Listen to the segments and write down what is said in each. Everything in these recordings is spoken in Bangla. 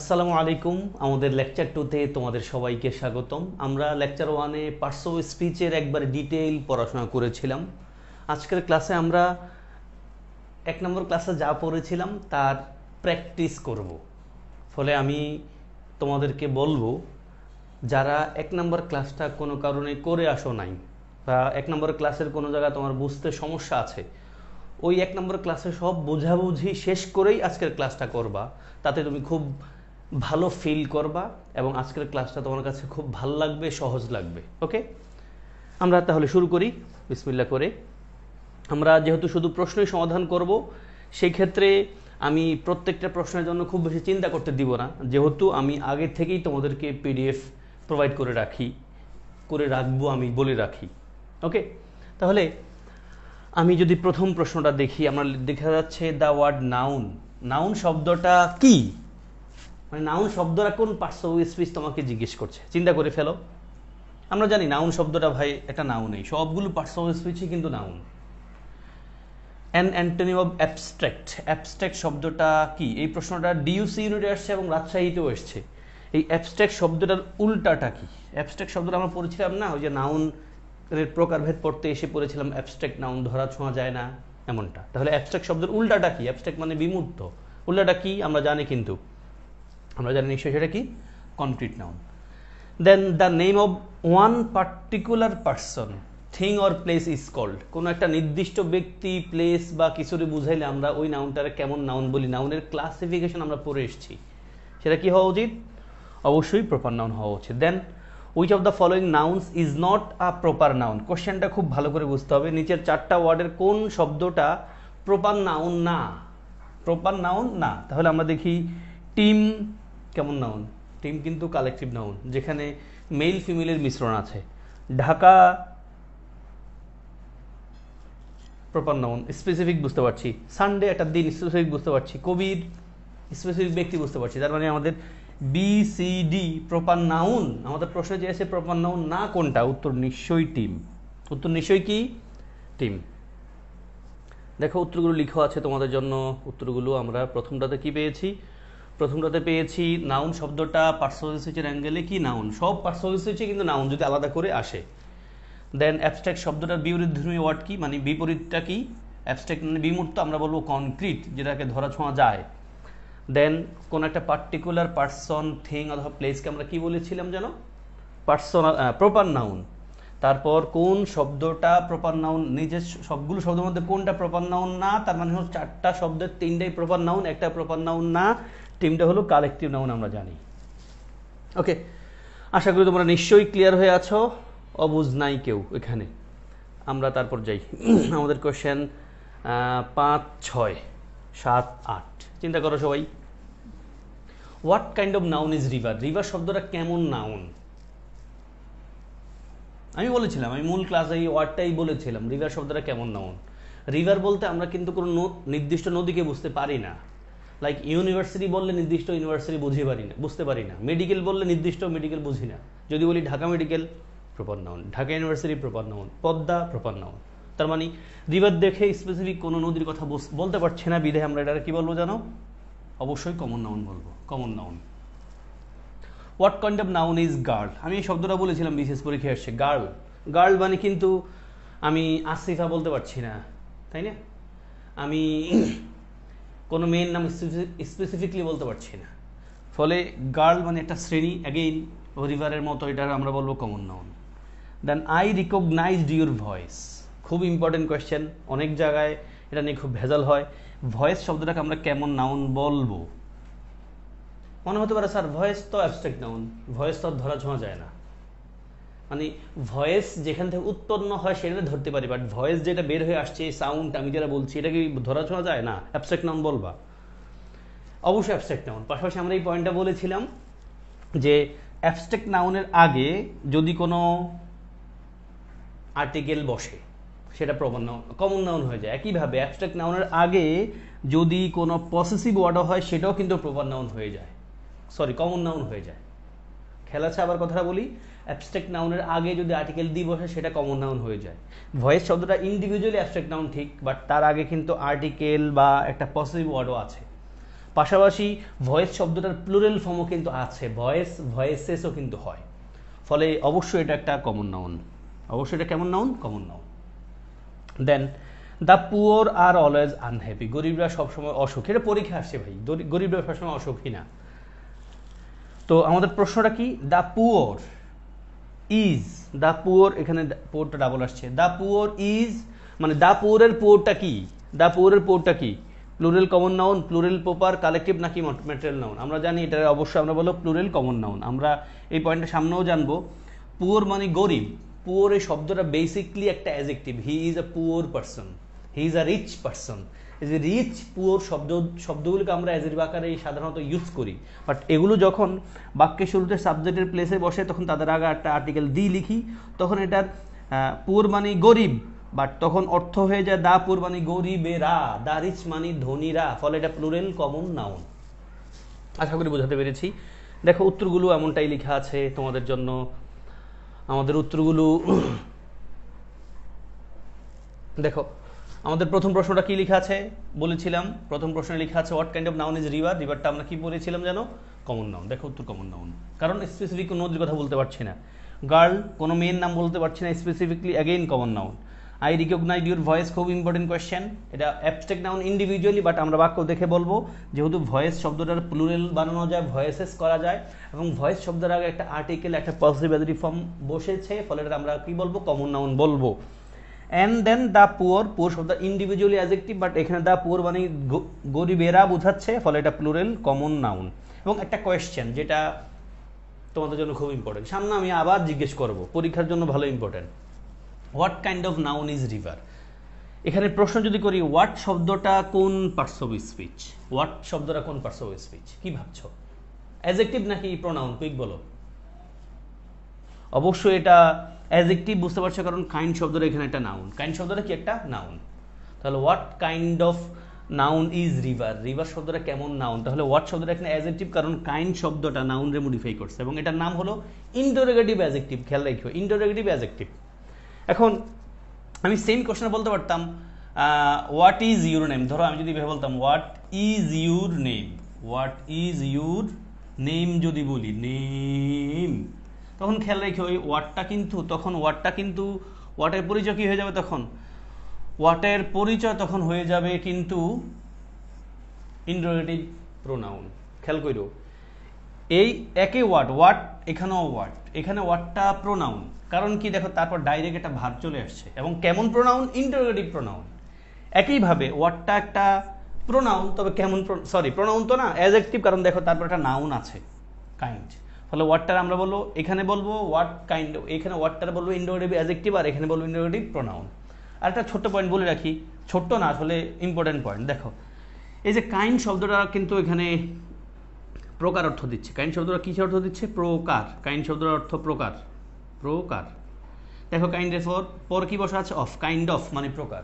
আসসালামু আলাইকুম। আমাদের লেকচার 2তে তোমাদের সবাইকে স্বাগতম। আমরা লেকচার 1-এ পার্টস অফ স্পিচের একবার ডিটেইল পড়াশোনা করেছিলাম। আজকের ক্লাসে আমরা 1 নম্বর ক্লাসে যা পড়েছিলাম তার প্র্যাকটিস করব। ফলে আমি তোমাদেরকে বলবো, যারা 1 নম্বর ক্লাসটা কোনো কারণে করে আসো নাই বা 1 নম্বর ক্লাসের কোনো জায়গায় তোমার বুঝতে সমস্যা আছে, ওই 1 নম্বর ক্লাসে সব বোঝাবুঝি শেষ করেই আজকের ক্লাসটা করবা। তাতে তুমি খুব ভালো ফিল করবা এবং আজকের ক্লাসটা তোমার কাছে খুব ভালো লাগবে, সহজ লাগবে। ওকে, আমরা তাহলে শুরু করি বিসমিল্লাহ করে। আমরা যেহেতু শুধু প্রশ্নই সমাধান করব, সেই ক্ষেত্রে আমি প্রত্যেকটা প্রশ্নের জন্য খুব বেশি চিন্তা করতে দিব না, যেহেতু আমি আগে থেকেই তোমাদেরকে পিডিএফ প্রোভাইড করে রাখবো, আমি বলে রাখি। ওকে, তাহলে আমি যদি প্রথম প্রশ্নটা দেখি, আমরা দেখা যাচ্ছে দ্য ওয়ার্ড নাউন। নাউন শব্দটা কি, মানে নাউন শব্দটা কোন পার্টস অফ স্পিচ তোমাকে জিজ্ঞেস করছে। চিন্তা করে ফেলো। আমরা জানি নাউন শব্দটা ভাই একটা নাউনই, সবগুলো পার্টস অফ স্পিচই কিন্তু noun. An Antony of abstract. Abstract শব্দটা কি, এই প্রশ্নটা ডিইউসি ইউনিটে আসছে এবং রাজশাহীতেও এসছে। এই অ্যাবস্ট্রাক্ট শব্দটার উল্টাটা কি? অ্যাবস্ট্রাক্ট শব্দটা আমরা পড়েছিলাম না, ওই যে নাউন এর প্রকারভেদ পড়তে এসে পড়েছিলাম, অ্যাবস্ট্রাক্ট নাউন ধরা ছোঁয়া যায় না এমনটা। তাহলে অ্যাবস্ট্রাক্ট শব্দের উল্টাটা কি? অ্যাবস্ট্রাক্ট মানে বিমূর্ত, উল্টাটা কি আমরা জানি, কিন্তু আমরা জানি নিশ্চয়ই সেটা কি, concrete noun. Then the name of one particular person, thing or place is called. কোনো একটা নির্দিষ্ট ব্যক্তি, প্লেস বা কিছুরে বুঝাইলে আমরা ওই নাউনটারে কেমন নাউন বলি। নাউনের ক্লাসিফিকেশন আমরা পড়ে এসেছি, সেটা কি হওয়া উচিত? অবশ্যই প্রপার নাউন হওয়া উচিত। Then which of the following nouns is not a proper noun. কোশ্চেনটা খুব ভালো করে বুঝতে হবে, নিচের 4টা ওয়ার্ডের কোন শব্দটা প্রপার নাউন না? প্রপার নাউন না। তাহলে আমরা দেখি, টিম কেমন নাউন? টিম কিন্তু কালেকটিভ নাউন, যেখানে মেল ফিমেলের মিশ্রণ আছে। ঢাকা প্রপার নাউন, স্পেসিফিক বুঝতে পারছি। সানডে একটা দিন, স্পেসিফিক বুঝতে পারছি। কবির স্পেসিফিক ব্যক্তি বুঝতে পারছি। তার মানে আমাদের BCD প্রপার নাউন। আমাদের প্রশ্নে চেয়েছে প্রপার নাউন না কোনটা, উত্তর নিশ্চয়ই টিম। উত্তর নিশ্চয়ই কি, টিম। দেখো উত্তরগুলো লিখা আছে তোমাদের জন্য। উত্তরগুলো আমরা প্রথমটাতে কি পেয়েছি? প্রথমটাতে পেয়েছি নাউন শব্দটা পার্টস অফ স্পিচের অ্যাঙ্গেলে কি নাউন। সব পার্টস অফ স্পিচে কিন্তু নাউন যদি আলাদা করে আসে। দেন অ্যাবস্ট্রাক্ট শব্দটার বিপরীতধর্মী ওয়ার্ড কি, মানে বিপরীতটা কি? অ্যাবস্ট্রাক্ট মানে বিমূর্ত, আমরা বলবো কনক্রিট, যেটাকে ধরা ছোঁয়া যায়। দেন কোন একটা পার্টিকুলার পার্সন, থিং অথবা প্লেসকে আমরা কি বলেছিলাম যেন, পার্সোনাল প্রপার নাউন। তারপর কোন শব্দটা প্রপার নাউন, নিজের সবগুলো শব্দের মধ্যে কোনটা প্রপার নাউন না, তার মানে হলো 4টা শব্দের 3টাই প্রপার নাউন, একটা প্রপার নাউন না। টিমটা হলো কালেকটিভ নাউন, আমরা জানি। ওকে, আশা করি তোমরা নিশ্চয়ই ক্লিয়ার হয়ে আছো, অবুঝ নাই কেউ এখানে। আমরা তারপর যাই আমাদের কোশ্চেন 5, 6, 7, 8। চিন্তা করো সবাই। What kind of noun is river? River শব্দটা কেমন নাউন? আমি বলেছিলাম, আমি মূল ক্লাসে এই ওয়ার্ডটাই বলেছিলাম, রিভার শব্দটা কেমন নাউন। রিভার বলতে আমরা কিন্তু কোনো নির্দিষ্ট নদীকে বুঝতে পারি না। লাইক ইউনিভার্সিটি বললে নির্দিষ্ট ইউনিভার্সিটি বুঝতে পারি না। মেডিকেল বললে নির্দিষ্ট মেডিকেল বুঝি না। যদি বলি Dhaka medical, proper noun. Dhaka university proper noun. Padma proper noun. তার মানে রিভার দেখে স্পেসিফিক কোনো নদীর কথা বলতে পারছি না, বিধে আমরা এটা কি বলবো জানো? অবশ্যই কমন নাউন বলবো, common noun. What kind of noun is girl? আমি এই শব্দটা বলেছিলাম বিশেষ পরীক্ষায় আসছে, গার্ল। গার্ল মানে কিন্তু আমি আসিফা বলতে পারছি না, তাই না? আমি কোনো মেয়ের নাম স্পেসিফিকলি বলতে পারছি না। ফলে গার্ল মানে একটা শ্রেণী, অ্যাগেইন রিভারের মতো, এটা আমরা বলবো common noun. Then I recognized your voice. খুব ইম্পর্টেন্ট কোয়েশ্চেন, অনেক জায়গায় এটা নিয়ে খুব ভেজাল হয়। ভয়েস শব্দটাকে আমরা কেমন নাউন বলবো? মনে হতে পারে স্যার ভয়েস তো অ্যাবস্ট্রাক্ট নাউন, ভয়েস তো ধরা ছোঁয়া যায় না। মানে ভয়েস যেখান থেকে উৎপন্ন হয় সেটা ধরতে পারি, বাট ভয়েস যেটা বের হয়ে আসছে, সাউন্ড আমি যেটা বলছি, এটা কি ধরা ছোঁয়া যায় না? অ্যাবস্ট্রাক্ট নাউন বলবা? অবশ্যই অ্যাবস্ট্রাক্ট নাউন। পাশাপাশি আমরা এই পয়েন্টটা বলেছিলাম যে অ্যাবস্ট্রাক্ট নাউনের আগে যদি কোনো আর্টিকেল বসে, সেটা প্রপার নাউন, কমন নাউন হয়ে যায়। একইভাবে অ্যাবস্ট্রাক্ট নাউনের আগে যদি কোনো পসেসিভ ওয়ার্ড হয়, সেটাও কিন্তু প্রপার নাউন হয়ে যায়, কমন নাউন হয়ে যায়। খেয়াল আছে? আবার কথাটা বলি, অ্যাবস্ট্রাক্ট নাউনের আগে যদি আর্টিকেল দিয়ে বসে, সেটা কমন নাউন হয়ে যায়। ভয়েস শব্দটা ইন্ডিভিজুয়ালি অ্যাবস্ট্রাক্ট নাউন ঠিক, বাট তার আগে কিন্তু আর্টিকেল বা একটা পসেসিভ ওয়ার্ডও আছে। পাশাপাশি ভয়েস শব্দটার প্লুরাল ফর্মও কিন্তু আছে, ভয়েসেসও কিন্তু হয়, ফলে অবশ্যই এটা একটা কমন নাউন। অবশ্যই এটা কেমন noun? Common noun. Then the poor are always unhappy, গরিবরা সবসময় অসুখী। এটা পরীক্ষা আসছে ভাই, গরিবরা সবসময় অসুখী না। তো আমাদের প্রশ্নটা কি? The poor is, the poor, এখানে পুয়ারটা ডাবল আসছে, দ্য পুয়ার ইজ মানে দ্য পুয়ারের পুয়ারটা কি? দ্য পুয়ারের পুয়ারটা কি? Plural common noun, plural proper, collective নাকি ম্যাটেরিয়াল নাউন? আমরা জানি এটা অবশ্যই আমরা বলবো প্লুরাল কমন নাউন। আমরা এই পয়েন্টটা সামনেও জানবো। পুয়ার মানে গরিব, পুয়ার এই শব্দটা বেসিকলি একটা adjective. He is a poor person, he is a rich person. এই যে রিচ পুয়ার শব্দগুলোকে আমরা অ্যাডজেক্টিভ আকারে সাধারণত ইউজ করি, বাট এগুলো যখন বাক্যের শুরুতে সাবজেক্টের প্লেসে বসে তখন তাদের আগে একটা আর্টিকেল দি লিখি, তখন এটার পুয়ার মানে গরিব, বাট তখন অর্থ হয়ে যায় দা পুয়ার মানে গরিবেরা, দা রিচ মানে ধনীরা, ফলে এটা প্লুরাল কমন নাউন। আশা করি বোঝাতে পেরেছি। দেখো উত্তরগুলো এমনটাই লেখা আছে তোমাদের জন্য। আমাদের উত্তরগুলো দেখো, আমাদের প্রথম প্রশ্নটা কি লেখা আছে বলেছিলাম, প্রথম প্রশ্নে লেখা আছে what kind of noun is river. রিভারটা আমরা কি বলেছিলাম জানো? Common noun. দেখো উত্তর কমন নাউন, কারণ স্পেসিফিক কোনো নদীর কথা বলতে পারছি না। গার্ল কোনো মেয়ের নাম বলতে পারছি না, specifically again common noun. I recognize your voice, খুব ইম্পর্টেন্ট কোয়েশ্চেন। এটা অ্যাবস্ট্রাক্ট নাউন ইন্ডিভিজুয়ালি, বাট আমরা বাক্য দেখে বলবো, যেহেতু ভয়েস শব্দটার প্লুরাল বানানো যায়, ভয়েসেস করা যায়, এবং ভয়েস শব্দের আগে একটা আর্টিকেল, একটা পজিটিভ অ্যাডজেক্টিভ ফর্ম বসেছে, ফলে এটা আমরা কি বলবো? কমন নাউন বলবো। And then the poor, poor শব্দ ইন্ডিভিজুয়ালি অ্যাডজেক্টিভ, বাট এখানে দ্য পুয়ার মানে গরিবেরা বোঝাচ্ছে, ফলে এটা প্লুরাল কমন নাউন। এবং একটা কোয়েশ্চেন যেটা তোমাদের জন্য খুব ইম্পর্টেন্ট, সামনে আমি আবার জিজ্ঞেস করব, পরীক্ষার জন্য ভালো important. What kind of noun is river? এখানে প্রশ্ন যদি করি হোয়াট শব্দটা কোন পার্টস অফ স্পিচ, হোয়াট শব্দটা কোন পার্টস অফ স্পিচ, কি ভাবছো? অ্যাডজেক্টিভ নাকি প্রোনাউন? কুইক বলো। অবশ্যই এটা অ্যাডজেক্টিভ, বুঝতে পারছো, কারণ কাইন্ড শব্দটা এখানে একটা নাউন। কাইন্ড শব্দটা কি? একটা নাউন। তাহলে what kind of noun is river, river শব্দটা কেমন নাউন? তাহলে হোয়াট শব্দটা এখানে অ্যাডজেক্টিভ, কারণ কাইন্ড শব্দটা নাউন রে মডিফাই করছে, এবং এটার নাম হলো ইন্টারোগেটিভ অ্যাডজেক্টিভ। খেয়াল রাখো, ইন্টারোগেটিভ অ্যাডজেক্টিভ। এখন আমি সেম কোশ্চেন বলতে পারতাম হোয়াট ইজ ইউর নেম। ধরো আমি যদি ভেবে বলতাম what is your name, what is your name যদি বলি নেম, তখন খেয়াল রেখে ওই ওয়ার্ডটা কিন্তু, তখন ওয়ার্ডটা কিন্তু ওয়াটের পরিচয় কি হয়ে যাবে? তখন ওয়াটের পরিচয় তখন হয়ে যাবে কিন্তু ইন্টারোগেটিভ প্রোনাউন। খেয়াল করো, এই একই ওয়ার্ড, ওয়াট এখানেও ওয়ার্ড, এখানে ওয়ার্ডটা প্রোনাউন, কারণ কি? দেখো তারপর ডাইরেক্ট একটা ভার্ব চলে আসছে, এবং কেমন প্রোনাউন? Interrogative pronoun. একইভাবে ওয়ার্ডটা একটা প্রোনাউন, তবে কেমন প্রোনাউন তো না, অ্যাডজেক্টিভ, কারণ দেখো তারপর একটা নাউন আছে কাইন্ড, ফলে ওয়ার্ডটার আমরা বলবো, এখানে বলবো হোয়াট কাইন্ড, এখানে ওয়ার্ডটার বলবো ইন্টারোগেটিভ অ্যাডজেক্টিভ, আর এখানে বলবো ইন্টারোগেটিভ প্রোনাউন। আর একটা ছোট্ট পয়েন্ট বলে রাখি, ছোট্ট না আসলে ইম্পর্টেন্ট পয়েন্ট। দেখো এই যে কাইন্ড শব্দটা কিন্তু এখানে প্রকার অর্থ দিচ্ছে। কাইন্ড শব্দটা কিসের অর্থ দিচ্ছে? প্রকার। কাইন্ড শব্দের অর্থ প্রকার, প্রকার। দেখো কাইন্ডের পর কি বসা আছে? অফ। কাইন্ড অফ মানে প্রকার।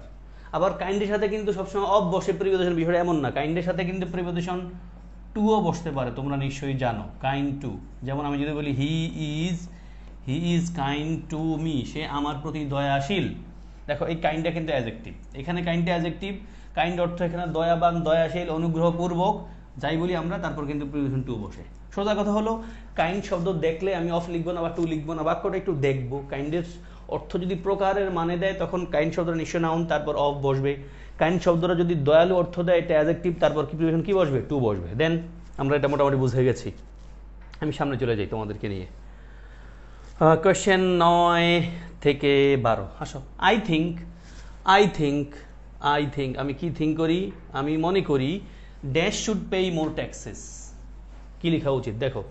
আবার কাইন্ডের সাথে কিন্তু সবসময় অফ বসে প্রিপোজিশন, বিষয়টা এমন না। কাইন্ডের সাথে কিন্তু প্রিপোজিশন টুও বসতে পারে, তোমরা নিশ্চয়ই জানো। কাইন্ড টু, যেমন আমি যদি বলি he is kind to me, সে আমার প্রতি দয়াশীল। দেখো এই কাইন্ডটা কিন্তু অ্যাডজেক্টিভ, এখানে কাইন্ডটা অ্যাডজেক্টিভ, কাইন্ড অর্থ এখানে দয়াবান, দয়াশীল, অনুগ্রহপূর্বক, যাই বলি আমরা, তারপর কিন্তু প্রিপোজিশন টু বসে। সোজা কথা হলো কাইন্ড শব্দ দেখলে আমি অফ লিখবো না বা টু লিখবো না, বাক্যটা একটু দেখবো। কাইন্ডের অর্থ যদি প্রকারের মানে দেয় তখন কাইন্ড শব্দটা নিশ্চয় নাউন, তারপর অফ বসবে। কাইন্ড শব্দটা যদি দয়ালু অর্থ দেয়, এটা অ্যাডজেক্টিভ, তারপর কি প্রিপোজিশন কি বসবে? টু বসবে। দেন আমরা এটা মোটামুটি বুঝে গেছি। আমি সামনে চলে যাই তোমাদেরকে নিয়ে। কোয়েশ্চেন 9 থেকে 12 আসো। আই থিঙ্ক আমি কি থিঙ্ক করি? আমি মনে করি dash should pay more taxes. কি লেখা উচিত? দেখো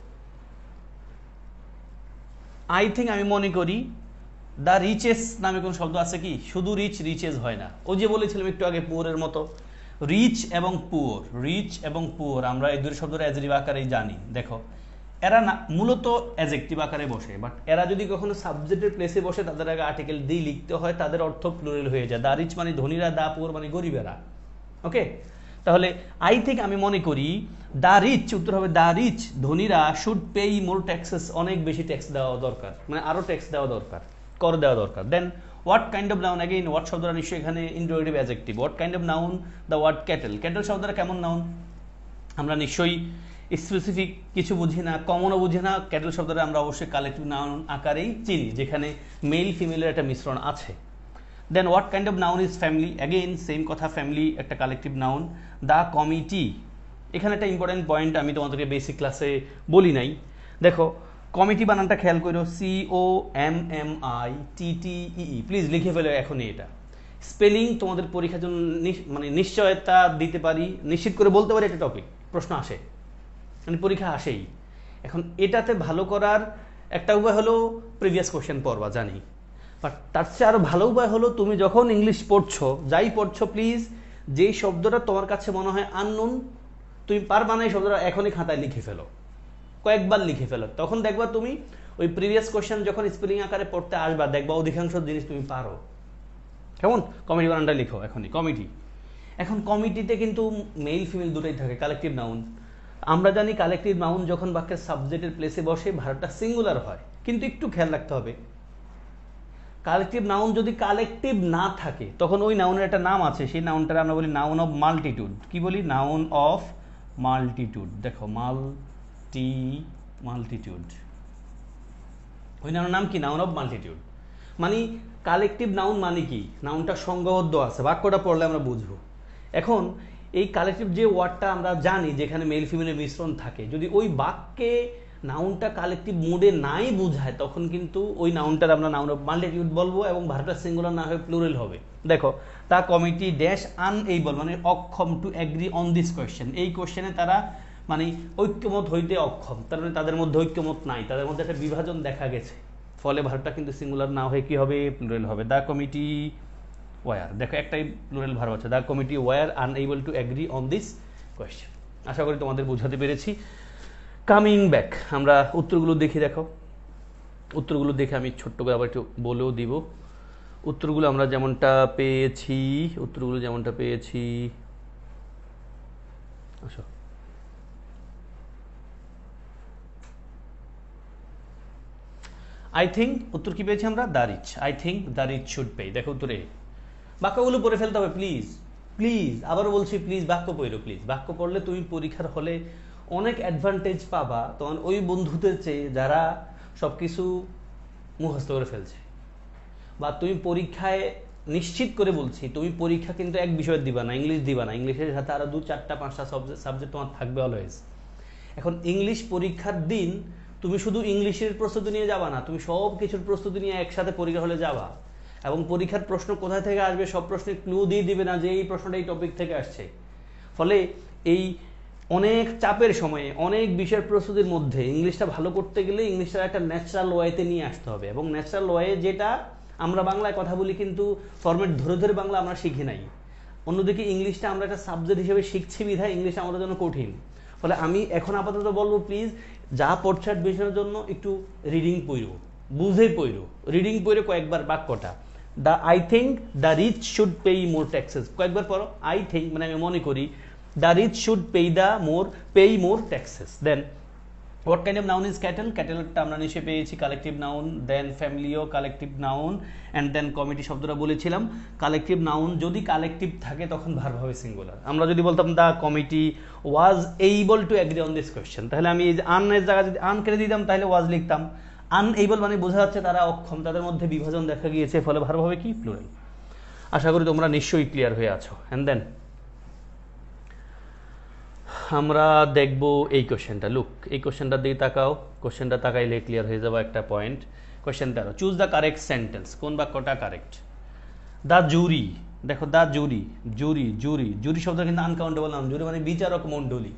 আই থিঙ্ক আমি মনে করি, দ্য রিচেস নামে কোন শব্দ আছে কি? শুধু রিচেস হয় না। ও যে বলেছিলাম একটু আগে পুয়ারের মতো, রিচ এবং পুয়ার আমরা এই দুই শব্দের অ্যাডজেক্টিভ আকারেই জানি। দেখো এরা না মূলত অ্যাডজেক্টিভ আকারে বসে, বাট এরা যদি কখনো সাবজেক্টের প্লেসে বসে তাদের আগে আর্টিকেল দিয়ে লিখতে হয়, তাদের অর্থ প্লুরাল হয়ে যায়। দা রিচ মানে ধনীরা, দা পুয়ার মানে গরিবেরা। ওকে, তাহলে আই থিঙ্ক আমি মনে করি দা রিচ, উত্তর হবে দা রিচ, ধনীরা শুড পে মোর ট্যাক্সেস, অনেক বেশি ট্যাক্স দেওয়া দরকার, মানে আরো ট্যাক্স দেওয়া দরকার, কর দেওয়া দরকার। Then what kind of noun, again what শব্দটা নিশ্চয়ই এখানে interrogative adjective. What kind of noun? The word cattle. Cattle শব্দটা কেমন নাউন? আমরা নিশ্চয়ই স্পেসিফিক কিছু বুঝি না, কমনও বুঝি না। ক্যাটেল শব্দটা আমরা অবশ্যই কালেক্টিভ নাউন আকারেই চিনি, যেখানে মেল ফিমেলের একটা মিশ্রণ আছে। Then what kind of noun is family? Again same কথা, ফ্যামিলি একটা কালেকটিভ নাউন। দ্য কমিটি, এখানে একটা ইম্পর্টেন্ট পয়েন্ট আমি তোমাদেরকে বেসিক ক্লাসে বলি নাই। দেখো কমিটি বানানটা খেয়াল করো, COMMITTEE, প্লিজ লিখে ফেলো এখনই। এটা স্পেলিং তোমাদের পরীক্ষার জন্য মানে নিশ্চয়তা দিতে পারি, নিশ্চিত করে বলতে পারি এটা টপিক প্রশ্ন আসে, মানে পরীক্ষা আসেই। এখন এটাতে ভালো করার একটা উপায় হলো প্রিভিয়াস কোশ্চেন পড়বা, জানি, বাট তার চেয়ে আরও ভালো উপায় হলো তুমি যখন ইংলিশ পড়ছো, যাই পড়ছো, প্লিজ যেই শব্দটা তোমার কাছে মনে হয় আননোন, তুমি পারবা না এই শব্দটা এখনই খাতায় লিখে ফেলো, কয়েকবার লিখে ফেলো। তখন দেখবা তুমি ওই প্রিভিয়াস কোশ্চেন যখন স্পেলিং আকারে পড়তে আসবা, দেখবা অধিকাংশ জিনিস তুমি পারো। কেমন? কমিটি বানানটা লিখো এখনই, কমিটি। এখন কমিটিতে কিন্তু মেল ফিমেল দুটোই থাকে, কালেকটিভ নাউন। আমরা জানি কালেকটিভ নাউন যখন বাক্যের সাবজেক্টের প্লেসে বসে ভার্বটা সিঙ্গুলার হয়, কিন্তু একটু খেয়াল রাখতে হবে, কালেকটিভ নাউন যদি কালেকটিভ না থাকে তখন ওই নাউনের একটা নাম আছে, সেই নাউনটাকে আমরা বলি নাউন অফ মাল্টিটিউড। কি বলি? Noun of multitude. দেখো মাল্টিটিউড, ওই নাউনের নাম কি? Noun of multitude. মানে কালেকটিভ নাউন মানে কি? নাউনটা সংজ্ঞাবদ্ধ আছে, বাক্যটা পড়লে আমরা বুঝবো। এখন এই কালেকটিভ যে ওয়ার্ডটা আমরা জানি যেখানে মেল ফিমেলের মিশ্রণ থাকে, যদি ওই বাক্যে নাউনটা কালেকটিভ মোডে নাই বুঝায়, তখন কিন্তু ওই নাউনটার আমরা নাউন অফ মাল্টিটিউড বলবো এবং ভার্বটা সিঙ্গুলার না হয়ে প্লুরাল হবে। দেখো তা কমিটি ড্যাশ আনএবল, মানে অক্ষম two agree on this question. এই কোয়েশ্চেনে তারা মানে ঐক্যমত হইতে অক্ষম, তার মানে তাদের মধ্যে ঐক্যমত নাই, তাদের মধ্যে একটা বিভাজন দেখা গেছে, ফলে ভার্বটা কিন্তু সিঙ্গুলার না হয়ে কি হবে? প্লুরাল হবে। দ্য কমিটি ওয়ার, দেখো একটাই প্লুরাল ভার্ব আছে, the committee were unable to agree on this question. আশা করি তোমাদের বোঝাতে পেরেছি। কামিং ব্যাক, আমরা উত্তরগুলো দেখি। দেখো উত্তরগুলো দেখে আমি ছোট্ট করে আবার একটু বলেও দিব। উত্তরগুলো আমরা যেমনটা পেয়েছি, আসো, আই থিঙ্ক, উত্তর কি পেয়েছি আমরা? The rich. I think the rich should pay. দেখো উত্তরে বাক্যগুলো পড়ে ফেলতে হবে, প্লিজ প্লিজ, আবারও বলছি প্লিজ বাক্য পড়ো, প্লিজ। বাক্য পড়লে তুমি পরীক্ষার হলে অনেক অ্যাডভান্টেজ পাবা তোমার ওই বন্ধুদের চেয়ে যারা সব কিছু মুখস্থ করে ফেলছে। বা তুমি পরীক্ষায় নিশ্চিত করে বলছি, তুমি পরীক্ষা কিন্তু এক বিষয় দিবা না, ইংলিশ দিবা না, ইংলিশের সাথে আরও 2, 4, 5টা সাবজেক্ট তোমার থাকবে অলওয়েজ। এখন ইংলিশ পরীক্ষার দিন তুমি শুধু ইংলিশের প্রস্তুতি নিয়ে যাবা না, তুমি সব কিছুর প্রস্তুতি নিয়ে একসাথে পরীক্ষা হলে যাবা, এবং পরীক্ষার প্রশ্ন কোথায় থেকে আসবে সব প্রশ্নে ক্লু দিয়ে দিবে না যে এই প্রশ্নটা এই টপিক থেকে আসছে। ফলে এই অনেক চাপের সময়ে অনেক বিষয়ের প্রস্তুতির মধ্যে ইংলিশটা ভালো করতে গেলে ইংলিশটা একটা ন্যাচারাল ওয়েতে নিয়ে আসতে হবে, এবং ন্যাচারাল ওয়ে যেটা আমরা বাংলায় কথা বলি কিন্তু ফরম্যাট ধরে ধরে বাংলা আমরা শিখি নাই। অন্যদিকে ইংলিশটা আমরা একটা সাবজেক্ট হিসেবে শিখছি বিধায় ইংলিশ আমাদের জন্য কঠিন। ফলে আমি এখন আপাতত বলবো প্লিজ যা পড়ছে বিষয়ের জন্য একটু রিডিং পড়ো, বুঝে পড়ো, রিডিং পড়ে কয়েকবার বাক্যটা the I think the rich should pay more taxes, কয়েকবার পড়ো। আই থিঙ্ক মানে আমি মনে করি, the rich should pay more taxes. Then what kind of noun is cattle? ক্যাটেলটা আমরা নিচে পেয়েছি কালেকটিভ নাউন। দেন ফ্যামিলিও collective noun, and then committee শব্দটা বলেছিলাম কালেকটিভ নাউন। যদি কালেকটিভ থাকে তখন ভার্ব হবে সিঙ্গুলার। আমরা যদি বলতাম the committee was able two agree on this question, তাহলে আমি এই যে আনের জায়গায় যদি আন কেটে দিতাম তাহলে ওয়াজ লিখতাম। আনএবল মানে বোঝা যাচ্ছে তারা অক্ষম, তাদের মধ্যে বিভাজন দেখা গিয়েছে, ফলে ভার্ব হবে কি? প্লুরাল। আশা করি তোমরা নিশ্চয়ই ক্লিয়ার হয়ে আছো। অ্যান্ড দেন আমরা দেখব এই কোশ্চেনটা। লুক, এই কোশ্চেনটার দিকে তাকাও, কোশ্চেনটা তাকাইলে ক্লিয়ার হয়ে যাবে একটা point. Question 13, choose the correct sentence. কোন বাক্যটা কারেক্ট? দ্য জুরি, দেখো দ্য জুরি, জুরি শব্দ কিন্তু আনকাউন্টেবল নাম। জুরি মানে বিচারক মণ্ডলী।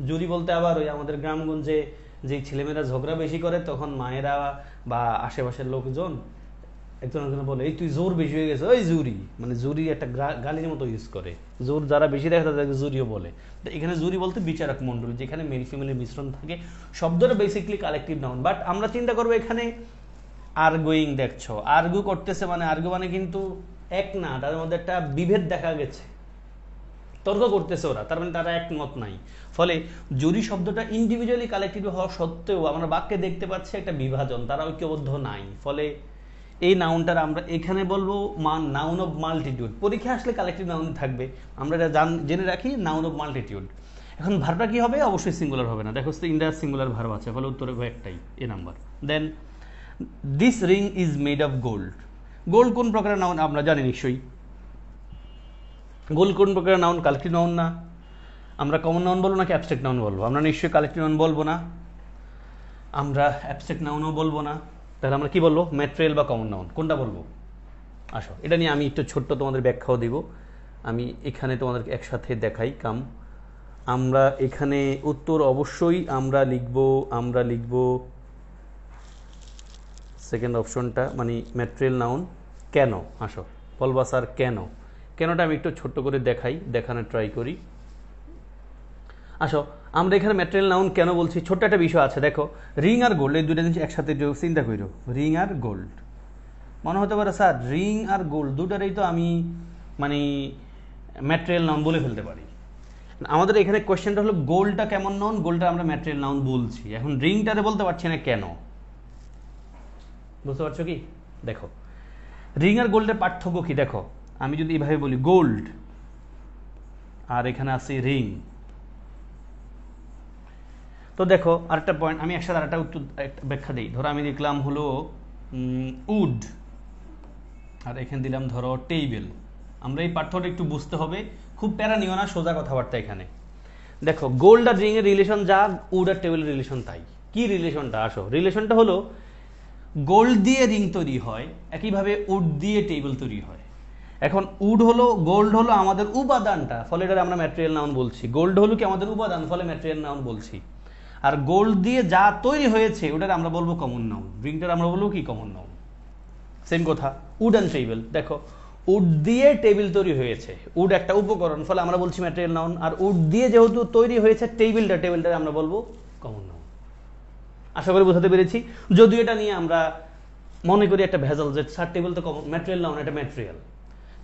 জুরি বলতে আবার ওই আমাদের গ্রামগঞ্জে যে ছেলেমেয়েরা ঝগড়া বেশি করে তখন মায়েরা বা আশেপাশের লোকজন একজন একজন বলে এই তুই জোর বেশি হয়ে গেছে, ওই জুরি, মানে জুরি একটা গালির মতো ইউজ করে। জোর যারা বেশি দেখে তাদেরকে জুরিও বলে। তো এখানে জুরি বলতে বিচারক মণ্ডলী, যেখানে মেল ফিমেলের মিশ্রণ থাকে। শব্দটা বেসিক্যালি কালেকটিভ নাউন, বাট আমরা চিন্তা করবো এখানে আর্গুইং, দেখছো আর্গু করতেছে, মানে আর্গু মানে কিন্তু এক না, তাদের মধ্যে একটা বিভেদ দেখা গেছে, তর্ক করতেছে ওরা, তার মানে তারা একমত নাই। ফলে জুরি শব্দটা ইন্ডিভিজুয়ালি কালেকটিভ হওয়া সত্ত্বেও আমরা বাক্যে দেখতে পাচ্ছি একটা বিভাজন, তারা ঐক্যবদ্ধ নাই। ফলে এই নাউনটার আমরা এখানে বলবো নাউন অফ মাল্টিটিউড। পরীক্ষা আসলে কালেকটিভ নাউন থাকবে, আমরা এটা জেনে রাখি, নাউন অফ মাল্টিটিউড। এখন ভার্বটা কি হবে? অবশ্যই সিঙ্গুলার হবে না। দেখো ইন্ডা সিঙ্গুলার ভার্ব আছে, ফলে উত্তর হবে একটাই, A number. Then this ring is made of gold. Gold কোন প্রকারের নাউন আমরা জানি নিশ্চয়ই। গোল্ড কোন প্রকারের নাউন? কালেক্টিভ নাউন না? আমরা কমন নাউন বলবো নাকি অ্যাবস্ট্রাক্ট নাউন বলবো? আমরা নিশ্চয়ই কালেক্টিভ নাউন বলবো না, আমরা অ্যাবস্ট্রাক্ট নাউনও বলবো না। তাহলে আমরা কি বলবো? ম্যাটেরিয়াল বা কমন নাউন, কোনটা বলবো? আসো এটা নিয়ে আমি একটু ছোট্ট তোমাদের ব্যাখ্যাও দিব। আমি এখানে তোমাদেরকে একসাথে দেখাই কাম। আমরা এখানে উত্তর অবশ্যই আমরা লিখব সেকেন্ড অপশনটা, মানে ম্যাটেরিয়াল নাউন। কেন? আসো বলবা স্যার কেন? কেনটা আমি একটু ছোট্ট করে দেখানোর ট্রাই করি। আসো আমরা এখানে ম্যাটেরিয়াল নাউন কেন বলছি, ছোট্ট একটা বিষয় আছে। দেখো রিং আর গোল্ড, এই দুটো জিনিস একসাথে চিন্তা করো। রিং আর গোল্ড, মনে হতে পারে স্যার রিং আর গোল্ড দুটারই তো আমি মানে ম্যাটেরিয়াল নাউন বলে ফেলতে পারি। আমাদের এখানে কোয়েশ্চেনটা হলো গোল্ডটা কেমন নাউন? গোল্ডটা আমরা ম্যাটেরিয়াল নাউন বলছি, এখন রিংটারে বলতে পারছি না কেন? বুঝতে পারছো কি? দেখো রিং আর গোল্ডের পার্থক্য কি? দেখো আমি যদি এইভাবে বলি গোল্ড আর এখানে আছে রিং, তো দেখো আরেকটা পয়েন্ট আমি একসাথে আরেকটা উত্তর ব্যাখ্যা দিই। ধরো আমি লিখলাম হলো উড, আর এখানে দিলাম ধরো টেবিল। আমরা এই পার্থক্যটা একটু বুঝতে হবে, খুব প্যারা নিও না, সোজা কথাবার্তা এখানে। দেখো গোল্ড আর রিং এর রিলেশন যা, উড আর টেবিলের রিলেশন তাই। কি রিলেশনটা? আসো রিলেশনটা হলো গোল্ড দিয়ে রিং তৈরি হয়, একইভাবে উড দিয়ে টেবিল তৈরি হয়। এখন উড হলো, গোল্ড হলো আমাদের উপাদানটা, ফলে এটা আমরা ম্যাটেরিয়াল নাউন বলছি। গোল্ড হলো কি আমাদের উপাদান, ফলে ম্যাটেরিয়াল নাউন বলছি। আর গোল্ড দিয়ে যা তৈরি হয়েছে ওটার আমরা বলবো কমন নাউন, রিংটার আমরা বলবো কি? Common noun. সেম কথা উড অ্যান্ড টেবিল। দেখো উড দিয়ে টেবিল তৈরি হয়েছে, উড একটা উপকরণ, ফলে আমরা বলছি ম্যাটেরিয়াল নাউন। আর উড দিয়ে যেহেতু তৈরি হয়েছে টেবিলটা আমরা বলবো কমন নাউন। আশা করি বোঝাতে পেরেছি। যদিও এটা নিয়ে আমরা মনে করি একটা ভেজাল যে স্যার টেবিল তো ম্যাটেরিয়াল নাউন, এটা ম্যাটেরিয়াল,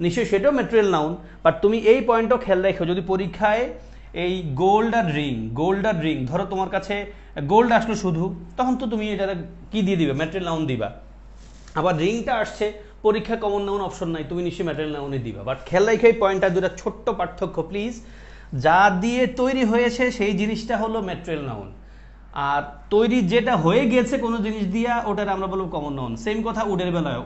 নিশ্চয়ই সেটাও ম্যাটেরিয়াল নাউন। বাট তুমি এই পয়েন্টটাও খেয়াল রাখো, যদি পরীক্ষায় এই গোল্ড আর রিং ধরো তোমার কাছে গোল্ড আসলো শুধু, তখন তো তুমি এটা কি দিয়ে দিবে? ম্যাটেরিয়াল নাউন দিবা। আবার রিংটা আসছে, পরীক্ষা কমন নাউন অপশন নাই, তুমি নিশ্চয়ই ম্যাটেরিয়াল নাউনই দিবা। বাট খেয়াল রাখো এই পয়েন্টটা, দুটা ছোট্ট পার্থক্য প্লিজ। যা দিয়ে তৈরি হয়েছে সেই জিনিসটা হলো ম্যাটেরিয়াল নাউন, আর তৈরি যেটা হয়ে গেছে কোনো জিনিস দিয়া, ওটার আমরা বলবো কমন নাউন। সেম কথা উডের বেলায়,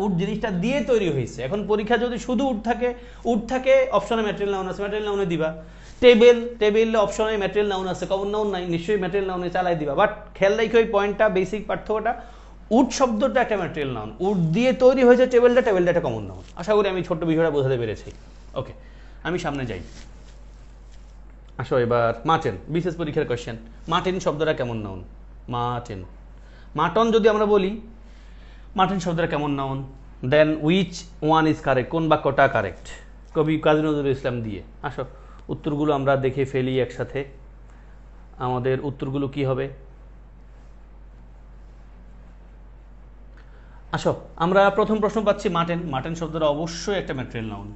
উড জিনিসটা দিয়ে তৈরি হয়েছে। এখন পরীক্ষা যদি শুধু উড থাকে অপশনে ম্যাটেরিয়াল নাউন আছে, ম্যাটেরিয়াল নাউনে দিবা। টেবিল অপশনে ম্যাটেরিয়াল নাউন আছে, কমন নাউন নাই, নিশ্চয়ই ম্যাটেরিয়াল নাউনে চালাই দিবা। বাট খেয়াল রাখো এই পয়েন্টটা, বেসিক পার্থক্যটা, উড শব্দটা একটা ম্যাটেরিয়াল নাউন, উড দিয়ে তৈরি হয়েছে টেবিলটা একটা কমন নাউন। আশা করি আমি ছোট্ট বিষয়টা বোঝাতে পেরেছি। ওকে আমি সামনে যাই। আসো এবার মার্টিন, বিশেষ পরীক্ষার কোয়েশ্চেন। মার্টিন শব্দটা কেমন নাউন? মাটন যদি আমরা বলি, মার্টিন শব্দটা কেমন noun? Then which one is correct, কোন বাক্যটা কারেক্ট? কবি কাজী নজরুল ইসলাম দিয়ে। আসো উত্তরগুলো আমরা দেখে ফেলি একসাথে। আমাদের উত্তরগুলো কি হবে? আসো আমরা প্রথম প্রশ্ন পাচ্ছি মার্টিন শব্দটা অবশ্যই একটা ম্যাটেরিয়াল নাউন।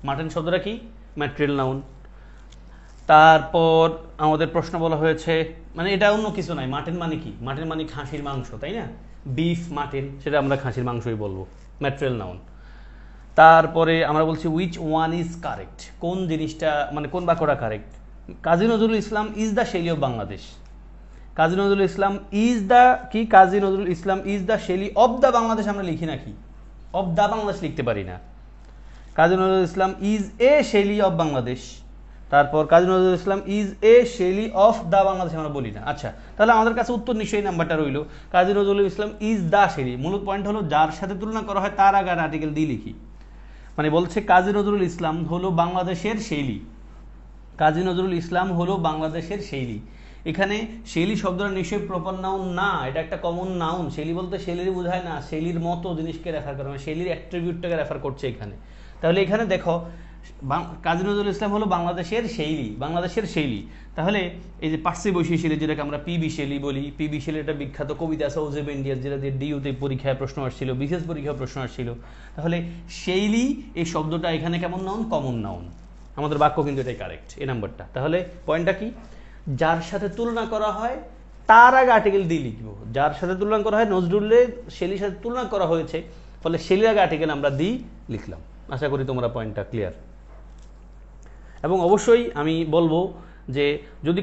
মার্টিন শব্দটা কি? Material noun. তারপর আমাদের প্রশ্ন বলা হয়েছে, মানে এটা অন্য কিছু নাই, মার্টিন মানে কি? মার্টিন মানে খাসির মাংস, তাই না? বিফ মার্টিন, সেটা আমরা খাসির মাংসই বলবো, ম্যাটেরিয়াল নাউন। তারপরে আমরা বলছি উইচ ওয়ান ইজ কারেক্ট, কোন জিনিসটা মানে কোন বাক্যটা correct? Kazi Nazrul Islam is the Shelley of Bangladesh. Kazi Nazrul Islam is the কি? Kazi Nazrul Islam is the Shelley of the Bangladesh আমরা লিখি নাকি? অফ দ্য বাংলাদেশ লিখতে পারি না। Kazi Nazrul Islam is a Shelley of Bangladesh. তারপর Kazi Nazrul Islam is a Shelley of the Bangladesh আমরা বলি না। আচ্ছা তাহলে আমাদের কাছে উত্তর নিশ্চয়ই নাম্বারটা রইল, কাজী Nazrul Islam is the Shelley. মূল পয়েন্ট হলো যার সাথে তুলনা করা হয় তার আগে আর্টিকেল দিয়ে লিখি, মানে বলছে কাজী নজরুল ইসলাম হলো বাংলাদেশের শৈলী। কাজী নজরুল ইসলাম হলো বাংলাদেশের শৈলী। এখানে শৈলী শব্দটা নিশ্চয়ই প্রপার নাউন না, এটা একটা কমন নাউন। শৈলী বলতে শৈলীর বোঝায় না, শৈলীর মতো জিনিসকে রেফার করে, মানে শৈলীর অ্যাট্রিবিউটটাকে রেফার করছে এখানে। তাহলে এখানে দেখো কাজী নজরুল ইসলাম হলো বাংলাদেশের শৈলী। তাহলে এই যে পার্সি বৈশী শৈলী, যেটাকে আমরা পিবি শৈলী বলি, পিবি শৈলী একটা বিখ্যাত কবিতা আছে ওজেব ইন্ডিয়াস, যেটা দিয়ে ডিইউতে পরীক্ষায় প্রশ্ন আসছিল, বিশেষ পরীক্ষায় প্রশ্ন আসছিল। তাহলে শৈলী এই শব্দটা এখানে কেমন নাউন? Common noun. আমাদের বাক্য কিন্তু এটাই কারেক্ট, এই নাম্বারটা। তাহলে পয়েন্টটা কি? যার সাথে তুলনা করা হয় তার আগে আর্টিকেল দিয়ে লিখবো। যার সাথে তুলনা করা হয়, নজরুলের শৈলীর সাথে তুলনা করা হয়েছে, ফলে শৈলীর আগে আর্টিকেল আমরা দিয়ে লিখলাম। আশা করি তোমরা পয়েন্টটা ক্লিয়ার। এবং অবশ্যই আমি বলবো যে যদি